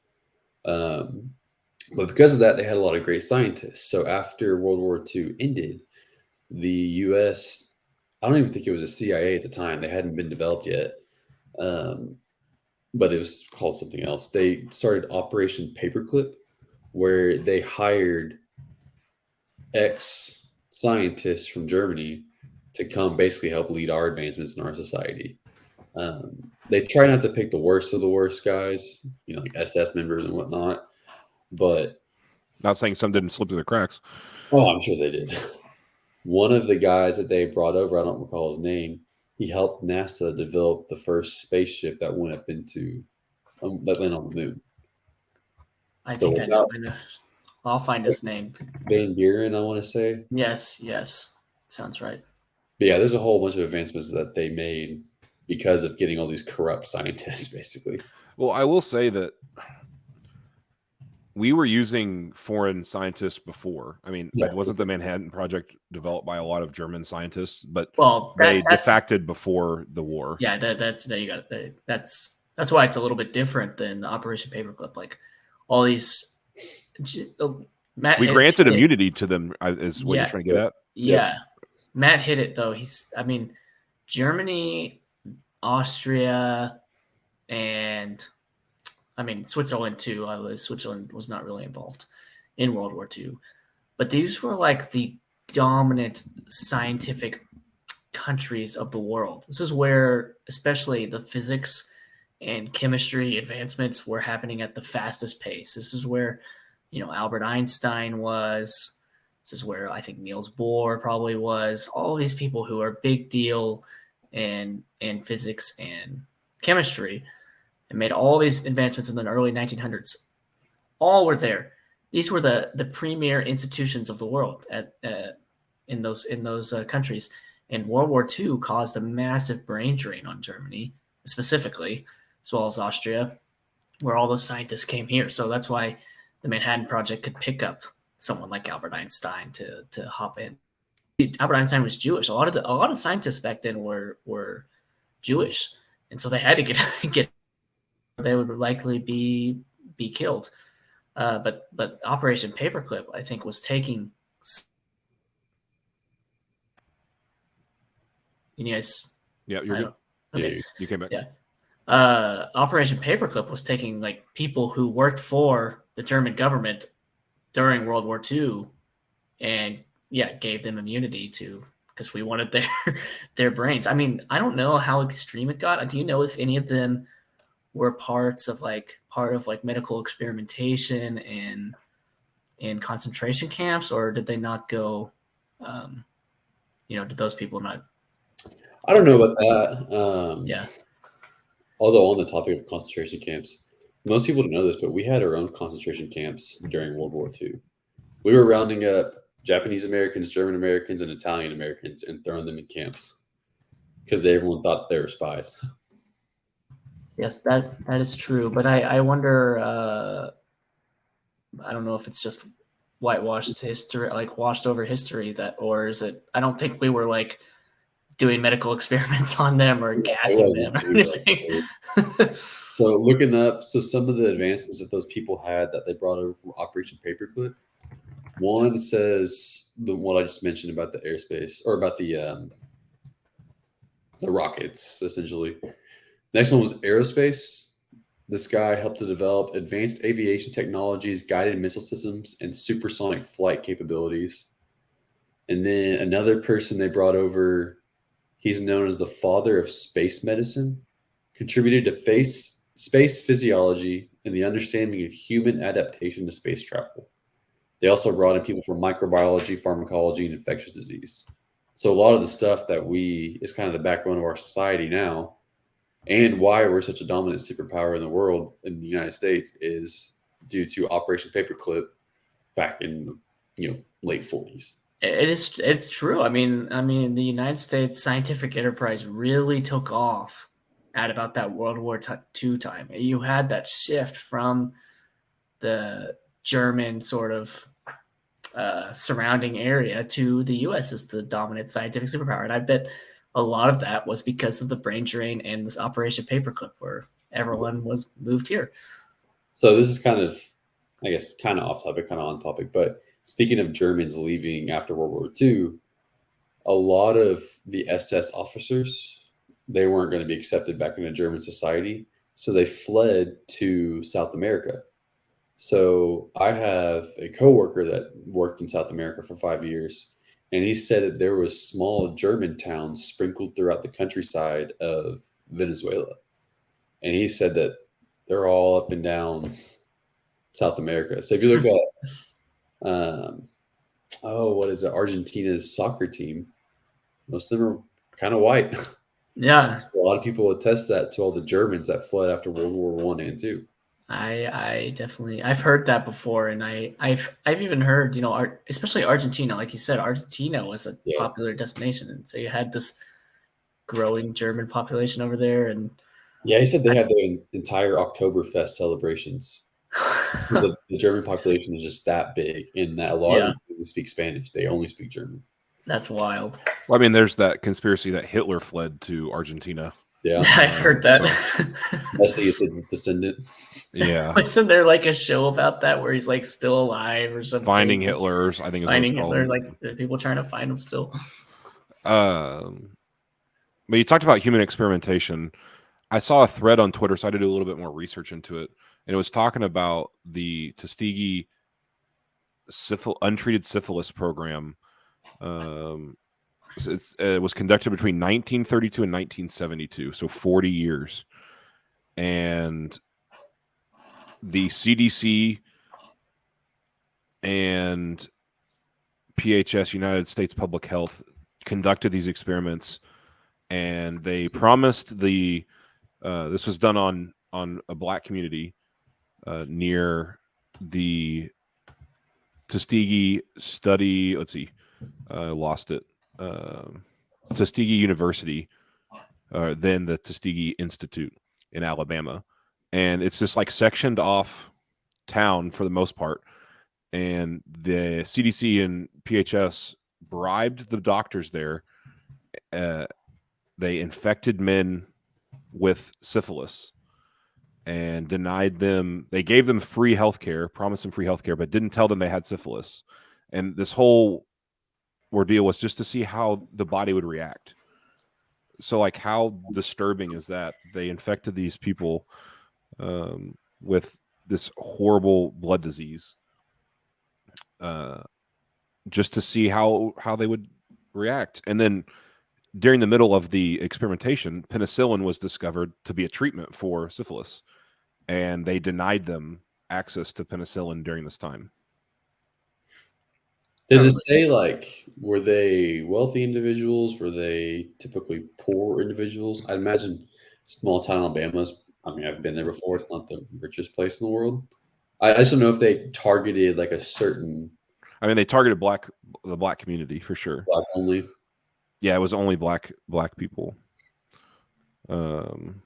S3: But because of that, they had a lot of great scientists. So after World War II ended, the U.S., I don't even think it was a CIA at the time. They hadn't been developed yet. But it was called something else. They started Operation Paperclip, where they hired ex-scientists from Germany to come basically help lead our advancements in our society. They try not to pick the worst of the worst guys, like SS members and whatnot. But
S1: not saying some didn't slip through the cracks.
S3: Oh, I'm sure they did. One of the guys that they brought over, I don't recall his name, he helped NASA develop the first spaceship that went up into that went on the moon.
S2: I think I know. I'll find his name.
S3: Van Buren, I want to say.
S2: Yes. Sounds right.
S3: But yeah, there's a whole bunch of advancements that they made because of getting all these corrupt scientists, basically.
S1: Well, I will say that we were using foreign scientists before. I mean, wasn't the Manhattan Project developed by a lot of German scientists? But they defected before the war.
S2: Yeah, that's why it's a little bit different than Operation Paperclip. Like, all these,
S1: we granted immunity to them. Is what you're trying to get at?
S2: Yeah, Matt hit it though. Germany, Austria, and Switzerland too. Switzerland was not really involved in World War II, but these were like the dominant scientific countries of the world. This is where especially the physics and chemistry advancements were happening at the fastest pace. This is where, Albert Einstein was. This is where I think Niels Bohr probably was. All these people who are big deal in physics and chemistry and made all these advancements in the early 1900s. All were there. These were the premier institutions of the world in those countries. And World War II caused a massive brain drain on Germany, specifically, as well as Austria, where all those scientists came here. So that's why the Manhattan Project could pick up someone like Albert Einstein to hop in. Albert Einstein was Jewish. A lot of scientists back then were Jewish, and so they had to get. They would likely be killed. But Operation Paperclip, I think, was taking. Yes.
S1: Yeah, you're good.
S2: Okay.
S1: Yeah, you came back.
S2: Yeah. Operation Paperclip was taking like people who worked for the German government during World War II, and gave them immunity because we wanted their brains. I mean, I don't know how extreme it got. Do you know if any of them were part of medical experimentation in concentration camps, or did they not go? Did those people not?
S3: I don't know about that.
S2: Yeah.
S3: Although on the topic of concentration camps, most people don't know this, but we had our own concentration camps during World War II. We were rounding up Japanese Americans, German Americans, and Italian Americans and throwing them in camps because everyone thought they were spies.
S2: Yes, that is true. But I wonder I don't know if it's just whitewashed history, like washed over history, that, or is it? I don't think we were like doing medical experiments on them or gassing them or anything.
S3: So looking up, some of the advancements that those people had that they brought over from Operation Paperclip. One says what I just mentioned about the airspace, or about the rockets, essentially. Next one was aerospace. This guy helped to develop advanced aviation technologies, guided missile systems, and supersonic flight capabilities. And then another person they brought over, he's known as the father of space medicine, contributed to space physiology and the understanding of human adaptation to space travel. They also brought in people from microbiology, pharmacology, and infectious disease. So a lot of the stuff that is kind of the backbone of our society now, and why we're such a dominant superpower in the world, in the United States, is due to Operation Paperclip back in late 40s.
S2: It's true. I mean, the United States scientific enterprise really took off at about that World War II time. You had that shift from the German sort of surrounding area to the U.S. as the dominant scientific superpower. And I bet a lot of that was because of the brain drain and this Operation Paperclip, where everyone was moved here.
S3: So this is kind of, I guess, kind of off topic, kind of on topic. But speaking of Germans leaving after World War II, a lot of the SS officers, they weren't going to be accepted back into German society. So they fled to South America. So I have a coworker that worked in South America for 5 years, and he said that there was small German towns sprinkled throughout the countryside of Venezuela. And he said that they're all up and down South America. So if you look at, what is it? Argentina's soccer team, most of them are kind of white.
S2: Yeah.
S3: So a lot of people attest that to all the Germans that fled after World War I and II.
S2: I definitely, I've heard that before, and I've even heard, especially Argentina, like you said, Argentina was a popular destination, and so you had this growing German population over there. And
S3: yeah, he said they had their entire Oktoberfest celebrations. The German population is just that big, and that a lot of them speak Spanish. They only speak German.
S2: That's wild.
S1: Well, I mean, there's that conspiracy that Hitler fled to Argentina.
S2: Yeah, I've heard that.
S3: That's the descendant.
S1: Yeah.
S2: Isn't there like a show about that where he's like still alive or something?
S1: Finding Hitler's, I think is
S2: Finding Hitler, like people trying to find him still.
S1: But you talked about human experimentation. I saw a thread on Twitter, so I had to do a little bit more research into it. And it was talking about the Tuskegee untreated syphilis program. It was conducted between 1932 and 1972, so 40 years. And the CDC and PHS, United States Public Health, conducted these experiments, and they promised this was done on a black community near the Tuskegee study. Let's see, I lost it. Tuskegee University, then the Tuskegee Institute in Alabama, and it's just like sectioned off town for the most part. And the CDC and PHS bribed the doctors there. They infected men with syphilis and denied them. They gave them free healthcare, promised them free healthcare, but didn't tell them they had syphilis. And this whole ordeal was just to see how the body would react. So, like, how disturbing is that? They infected these people with this horrible blood disease, just to see how they would react. And then during the middle of the experimentation, penicillin was discovered to be a treatment for syphilis, and they denied them access to penicillin during this time.
S3: Does it say, like, were they wealthy individuals? Were they typically poor individuals? I'd imagine small town Alabama's, I mean, I've been there before. It's not the richest place in the world. I just don't know if they targeted like a certain.
S1: I mean, they targeted the black community for sure.
S3: Black only.
S1: Yeah, it was only black people. I'm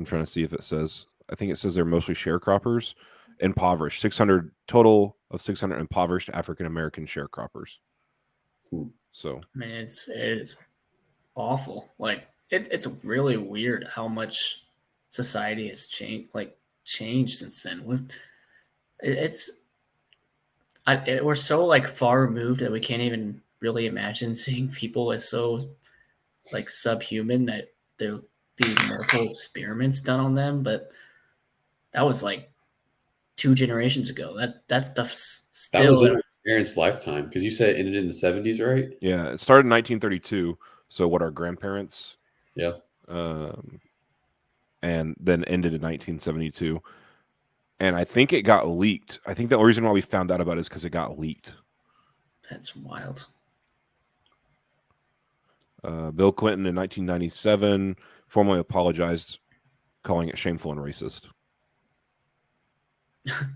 S1: trying to see if it says. I think it says they're mostly sharecroppers, impoverished. 600 total of 600 impoverished African American sharecroppers. So
S2: I mean, it's awful. Like it's really weird how much society has changed since then. We're so like far removed that we can't even really imagine seeing people as so like subhuman that there'll be multiple experiments done on them. But that was like 2 generations ago. That stuff's
S3: That was
S2: still
S3: in our parents' lifetime, because you said it ended in the 70s, right?
S1: yeah, it started in 1932. So what our grandparents,
S3: Yeah.
S1: and then ended in 1972. And I think it got leaked. I think the only reason why we found out about it is because it got leaked.
S2: That's wild.
S1: Bill Clinton in 1997 formally apologized, calling it shameful and racist.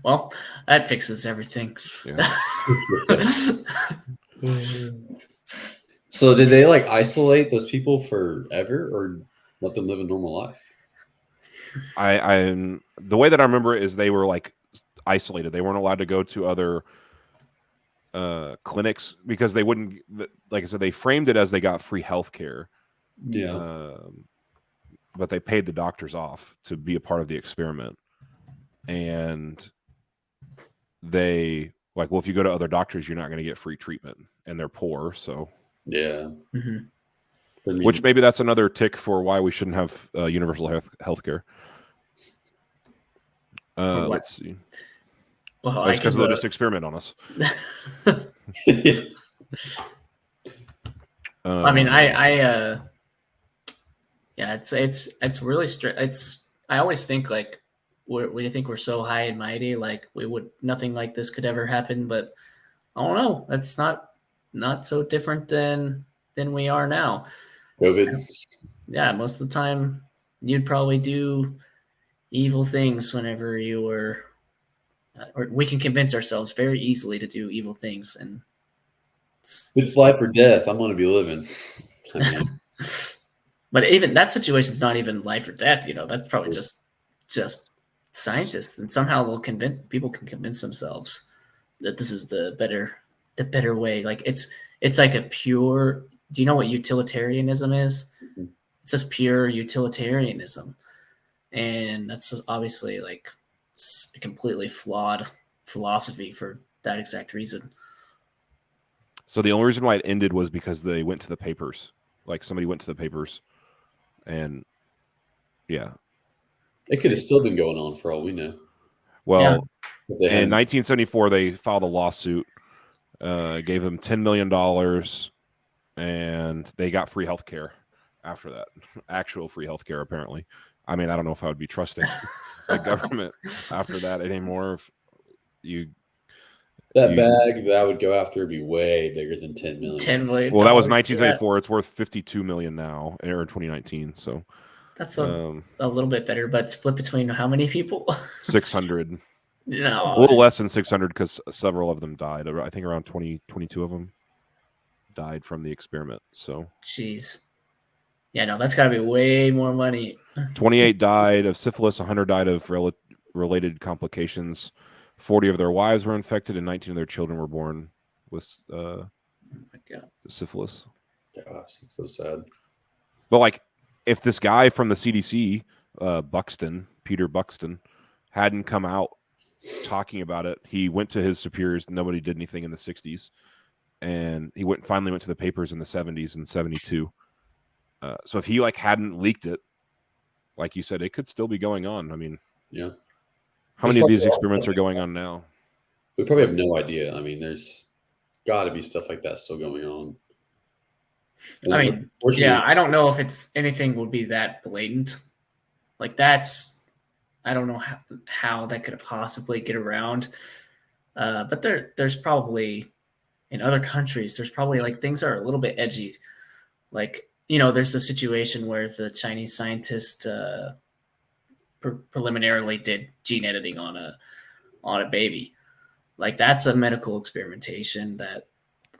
S2: Well, that fixes everything.
S1: Yeah.
S3: So did they like isolate those people forever, or let them live a normal life?
S1: I the way that I remember it is they were like isolated. They weren't allowed to go to other clinics because they wouldn't. Like I said, they framed it as they got free health care.
S3: Yeah.
S1: But they paid the doctors off to be a part of the experiment, and they like, well, if you go to other doctors, you're not going to get free treatment, and they're poor, so
S3: Yeah.
S2: Mm-hmm.
S3: I mean,
S1: which maybe that's another tick for why we shouldn't have universal health care. Let's see.
S2: Well,
S1: That's because they'll just experiment on us.
S2: I mean, yeah, it's really It's I always think like we think we're so high and mighty, like nothing like this could ever happen, but I don't know. That's not so different than we are now.
S3: COVID.
S2: Yeah, most of the time you'd probably do evil things whenever you were, or we can convince ourselves very easily to do evil things, and
S3: It's life or death. I'm going to be living. I mean,
S2: but even that situation's not even life or death. That's probably just scientists, and somehow people can convince themselves that this is the better way. Like it's like a pure. Do you know what utilitarianism is? It's just pure utilitarianism, and that's just obviously like a completely flawed philosophy for that exact reason.
S1: So the only reason why it ended was because they went to the papers. Like somebody went to the papers, and yeah,
S3: it could have still been going on for all we know.
S1: well,
S3: If they
S1: in
S3: hadn't-
S1: 1974 they filed a lawsuit, gave them $10 million, and they got free health care after that. Actual free health care, apparently. I mean, I don't know if I would be trusting the government after that anymore. If you
S3: bag that I would go after would be way bigger than 10 million.
S2: 10 million.
S1: Well, that was 1974. It's worth 52 million now, or in 2019. So
S2: that's a little bit better, but split between how many people?
S1: 600.
S2: No,
S1: A little less than 600 because several of them died. I think around 22 of them died from the experiment. So,
S2: jeez. Yeah, no, that's got to be way more money.
S1: 28 died of syphilis, 100 died of related complications. 40 of their wives were infected, and 19 of their children were born with
S2: oh my God.
S1: syphilis.
S3: Gosh, it's so sad.
S1: But like, if this guy from the CDC, Peter Buxton, hadn't come out talking about it, he went to his superiors. Nobody did anything in the 60s, and he finally went to the papers in the 70s and 72. So if he hadn't leaked it, like you said, it could still be going on. I mean,
S3: yeah.
S1: How many of these experiments are going on now?
S3: We probably have no idea. I mean, there's got to be stuff like that still going on.
S2: I mean, yeah, I don't know if it's anything would be that blatant. Like I don't know how that could possibly get around. But there's probably in other countries, there's probably things that are a little bit edgy. There's the situation where the Chinese scientist preliminarily did gene editing on a baby. That's a medical experimentation that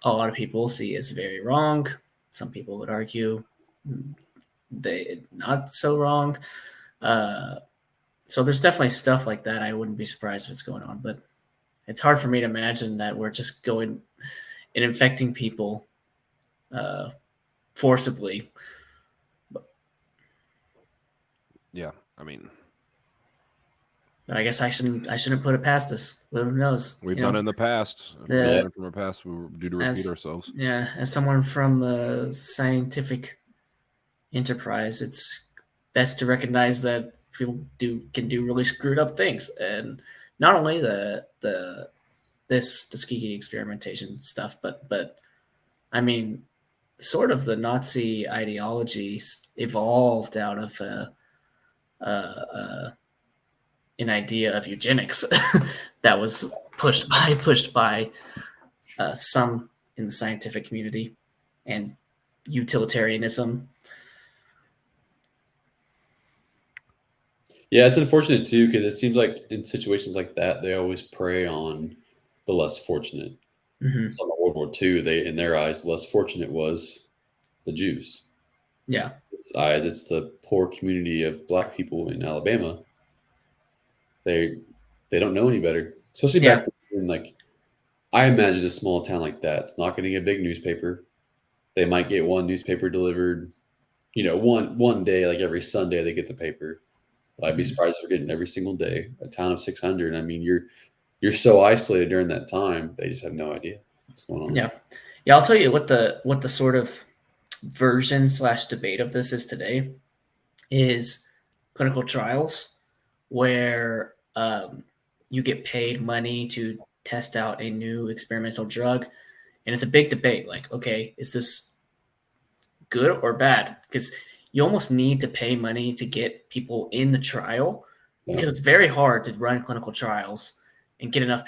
S2: a lot of people see as very wrong. Some people would argue they not so wrong. So there's definitely stuff like that. I wouldn't be surprised if it's going on, but it's hard for me to imagine that we're just going and infecting people forcibly.
S1: Yeah, I mean,
S2: But I guess I shouldn't put it past us. Who knows?
S1: we've
S2: You
S1: done
S2: know?
S1: it in the past. If we
S2: Yeah.
S1: learn from our past, we're due to repeat ourselves.
S2: Yeah, as someone from the scientific enterprise, it's best to recognize that people can do really screwed up things, and not only the Tuskegee experimentation stuff, but I mean, sort of the Nazi ideology evolved out of an idea of eugenics that was pushed by some in the scientific community, and utilitarianism.
S3: Yeah, it's unfortunate too because it seems like in situations like that, they always prey on the less fortunate.
S2: Mm-hmm.
S3: So in World War II, they in their eyes, the less fortunate was the Jews.
S2: Yeah.
S3: Its eyes, it's the poor community of Black people in Alabama. They don't know any better, especially back then. Like I imagine a small town like that, it's not getting a big newspaper. They might get one newspaper delivered, one day, like every Sunday they get the paper. But I'd be surprised if they're getting every single day. A town of 600. I mean, you're so isolated during that time. They just have no idea what's going on.
S2: Yeah. I'll tell you what the sort of version / debate of this is today is clinical trials, where you get paid money to test out a new experimental drug, and it's a big debate. Like, okay, is this good or bad? Because you almost need to pay money to get people in the trial, because it's very hard to run clinical trials and get enough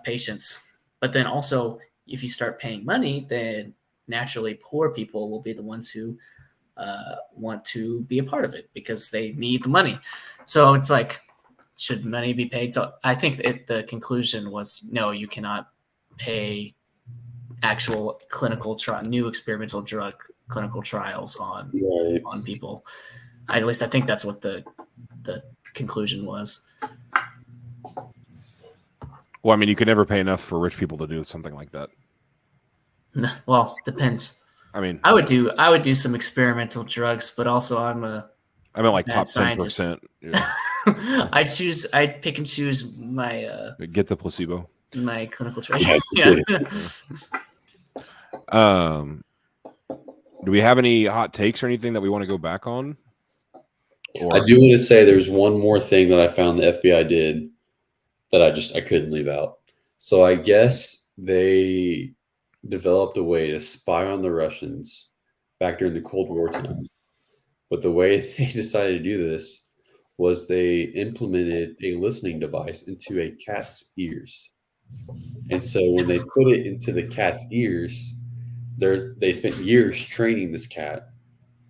S2: patients. But then also, if you start paying money, then naturally poor people will be the ones who want to be a part of it because they need the money. So it's like, should money be paid? So I think the conclusion was no, you cannot pay actual new experimental drug clinical trials on people. At least I think that's what the conclusion was.
S1: Well, I mean, you could never pay enough for rich people to do something like that.
S2: Well, depends.
S1: I mean,
S2: I would do some experimental drugs, but also I meant
S1: like top 10%.
S2: Yeah. I'd pick and choose my
S1: get the placebo.
S2: My clinical trial. Yeah.
S1: Do we have any hot takes or anything that we want to go back on?
S3: I do want to say there's one more thing that I found the FBI did that I couldn't leave out. So I guess they developed a way to spy on the Russians back during the Cold War times. But the way they decided to do this was they implemented a listening device into a cat's ears. And so when they put it into the cat's ears, they spent years training this cat,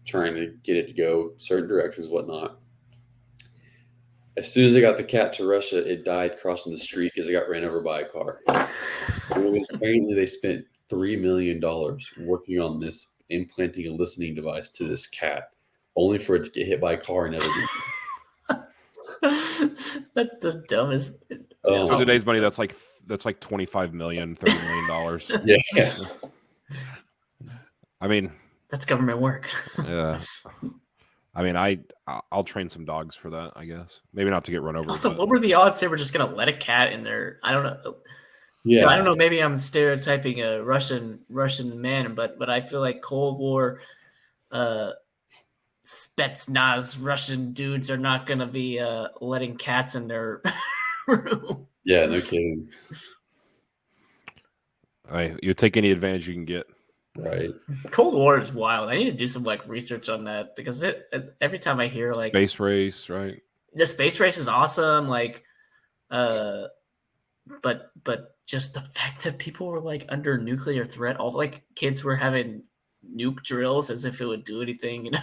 S3: trying to get it to go certain directions, whatnot. As soon as they got the cat to Russia, it died crossing the street because it got ran over by a car. Apparently, they spent $3 million working on this, implanting a listening device to this cat, only for it to get hit by a car and never do.
S2: That's the dumbest.
S1: For today's money, that's like $25 million, $30 million.
S3: Yeah.
S1: I mean,
S2: that's government work.
S1: Yeah. I mean, I'll train some dogs for that, I guess. Maybe not to get run over.
S2: Also, what were the odds they were just going to let a cat in there? I don't know.
S3: Yeah.
S2: I don't know. Maybe I'm stereotyping a Russian man, but I feel like Cold War Spetsnaz Russian dudes are not going to be letting cats in their room.
S3: Yeah, no kidding.
S1: You take any advantage you can get.
S3: Right.
S2: Cold War is wild. I need to do some research on that because every time I hear
S1: space race, right?
S2: The space race is awesome. But just the fact that people were under nuclear threat, all kids were having nuke drills as if it would do anything,
S3: Yeah,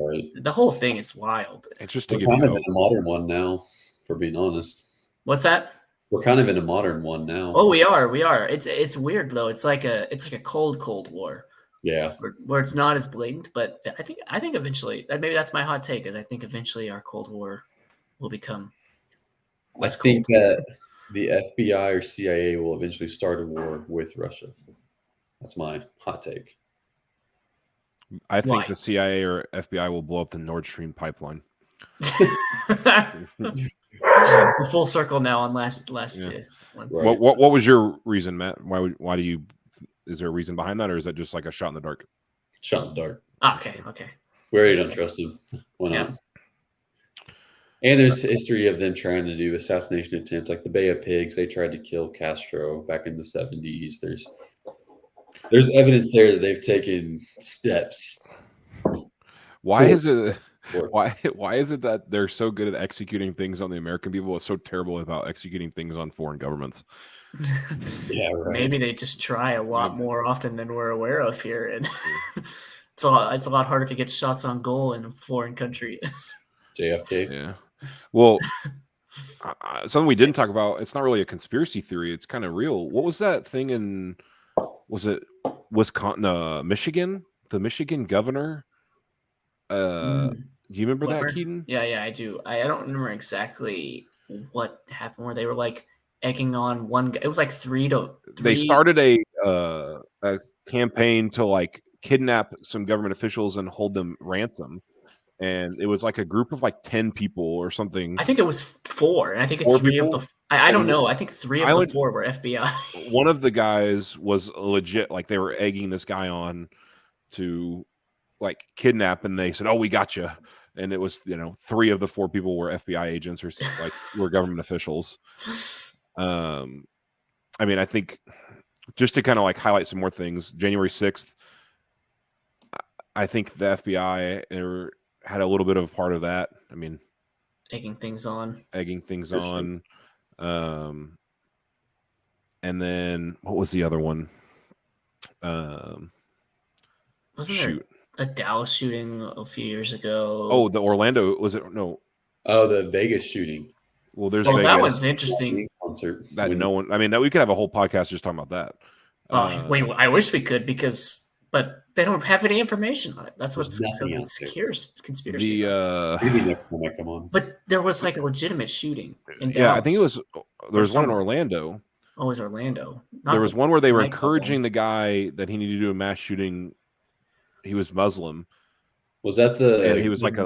S3: right.
S2: The whole thing is wild.
S1: It's just
S3: we're kind of in a modern one now, for being honest.
S2: What's that?
S3: We're kind of in a modern one now.
S2: Oh, we are. It's weird though. It's like a Cold War.
S3: Yeah.
S2: Where it's not as blatant, but I think eventually, maybe that's my hot take, is I think eventually our Cold War will become
S3: I
S2: less
S3: think
S2: cold.
S3: that the FBI or CIA will eventually start a war with Russia. That's my hot take.
S1: I think
S2: Why?
S1: the CIA or FBI will blow up the Nord Stream pipeline.
S2: Full circle now on last
S1: Yeah.
S2: one.
S3: Right.
S1: What was your reason, Matt? Why do you? Is there a reason behind that, or is that just like a shot in the dark?
S3: Shot in the dark.
S2: Okay.
S3: We already don't trust him. Why not?
S2: Yeah.
S3: And there's history of them trying to do assassination attempts, like the Bay of Pigs. They tried to kill Castro back in the 70s. There's evidence there that they've taken steps.
S1: Why is it that they're so good at executing things on the American people, but so terrible about executing things on foreign governments?
S3: Yeah, right.
S2: Maybe they just try a lot more often than we're aware of here, and it's a lot harder to get shots on goal in a foreign country.
S3: JFK.
S1: Yeah. Well, something we didn't talk about. It's not really a conspiracy theory. It's kind of real. What was that thing in? Was it Wisconsin, Michigan? The Michigan governor. Do you remember that, Keaton?
S2: Yeah, I do. I don't remember exactly what happened where they were like egging on one guy. It was like 3 to 3.
S1: They started a campaign to like kidnap some government officials and hold them ransom. And it was like a group of like 10 people or something.
S2: I think it was 4. And I think
S1: 4
S2: 3
S1: people?
S2: of the I don't know. I think 3 of the 4 were FBI.
S1: One of the guys was legit, like they were egging this guy on to like kidnap, and they said, "Oh, we got you." And it was, 3 of the 4 people were FBI agents or like were government officials. I mean, I think just to kind of like highlight some more things, January 6th, I think the FBI had a little bit of part of that. I mean,
S2: egging things on.
S1: And then what was the other one?
S2: Wasn't there a Dallas shooting a few years ago?
S1: Oh, the Orlando, was it? No.
S3: Oh, the Vegas shooting.
S1: Well, there's Vegas.
S2: That one's interesting.
S3: Concert.
S1: That no one. I mean, that we could have a whole podcast just talking about that.
S2: Wait, I wish we could but they don't have any information on it. That's what's so conspiracy.
S3: Maybe next time I come on.
S2: But there was like a legitimate shooting in Dallas.
S1: I think there was one in Orlando.
S2: Oh, it was Orlando.
S1: There was one where they were encouraging the guy that he needed to do a mass shooting. He was Muslim.
S3: Was that
S1: and he was like he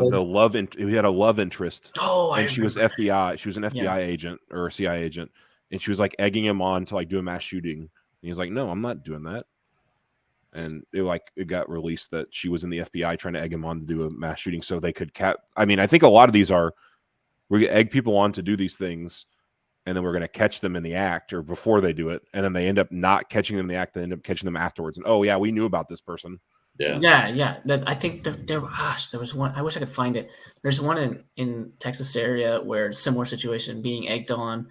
S1: had a love interest.
S2: Oh,
S1: and she was FBI. She was an FBI agent or a CIA agent, and she was like egging him on to like do a mass shooting. And he was like, "No, I'm not doing that." And it got released that she was in the FBI trying to egg him on to do a mass shooting so they could I mean, I think a lot of these are we're gonna egg people on to do these things, and then we're gonna catch them in the act or before they do it, and then they end up not catching them in the act. They end up catching them afterwards. And oh yeah, we knew about this person.
S2: Yeah. I think there was one. I wish I could find it. There's one in Texas area where a similar situation, being egged on,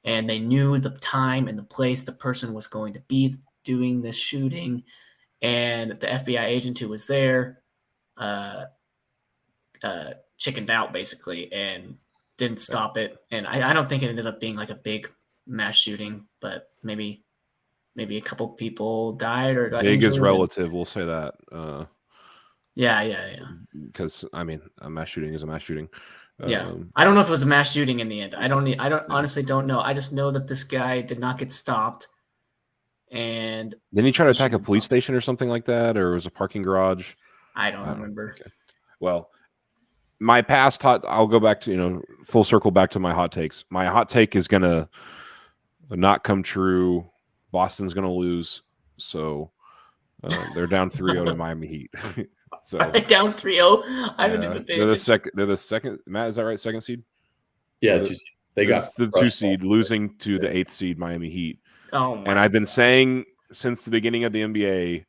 S2: and they knew the time and the place the person was going to be doing this shooting, and the FBI agent who was there chickened out basically and didn't stop it. And I don't think it ended up being like a big mass shooting, but maybe a couple people died or got
S1: big
S2: injured.
S1: is relative. We'll say that.
S2: Yeah.
S1: Because I mean, a mass shooting is a mass shooting.
S2: Yeah, I don't know if it was a mass shooting in the end. I honestly don't know. I just know that this guy did not get stopped. And
S1: didn't he try to attack a police station or something like that, or it was a parking garage?
S2: I don't remember.
S1: Okay. Well, my past I'll go back to full circle back to my hot takes. My hot take is gonna not come true. Boston's gonna lose, so they're down 3-0 to Miami Heat. So
S2: are they down 3-0? I haven't even paid attention.
S1: They're the second. Matt, is that right? Second seed?
S3: Yeah, 2 seed. They got
S1: the 2 seed, losing to the 8th seed Miami Heat.
S2: Oh,
S1: and I've been saying since the beginning of the NBA,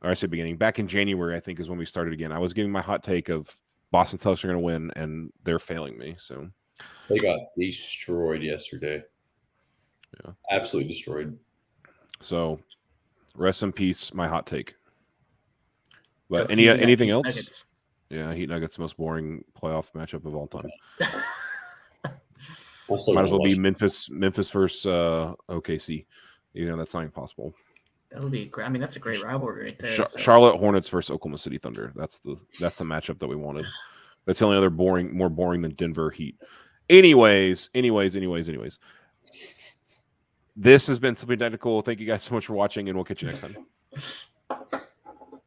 S1: or I say beginning, back in January, I think is when we started again. I was giving my hot take of Boston Celtics are going to win, and they're failing me. So
S3: they got destroyed yesterday. Yeah, absolutely destroyed.
S1: So rest in peace, my hot take. But so anything else?
S2: Nuggets.
S1: Yeah, Heat Nuggets, most boring playoff matchup of all time.
S3: Might
S1: as well be Memphis versus OKC. That's not impossible.
S2: That would be great. I mean, that's a great rivalry right there.
S1: Charlotte Hornets versus Oklahoma City Thunder. That's the matchup that we wanted. That's the only other more boring than Denver Heat. Anyways. This has been Something Technical. Thank you guys so much for watching, and we'll catch you next time.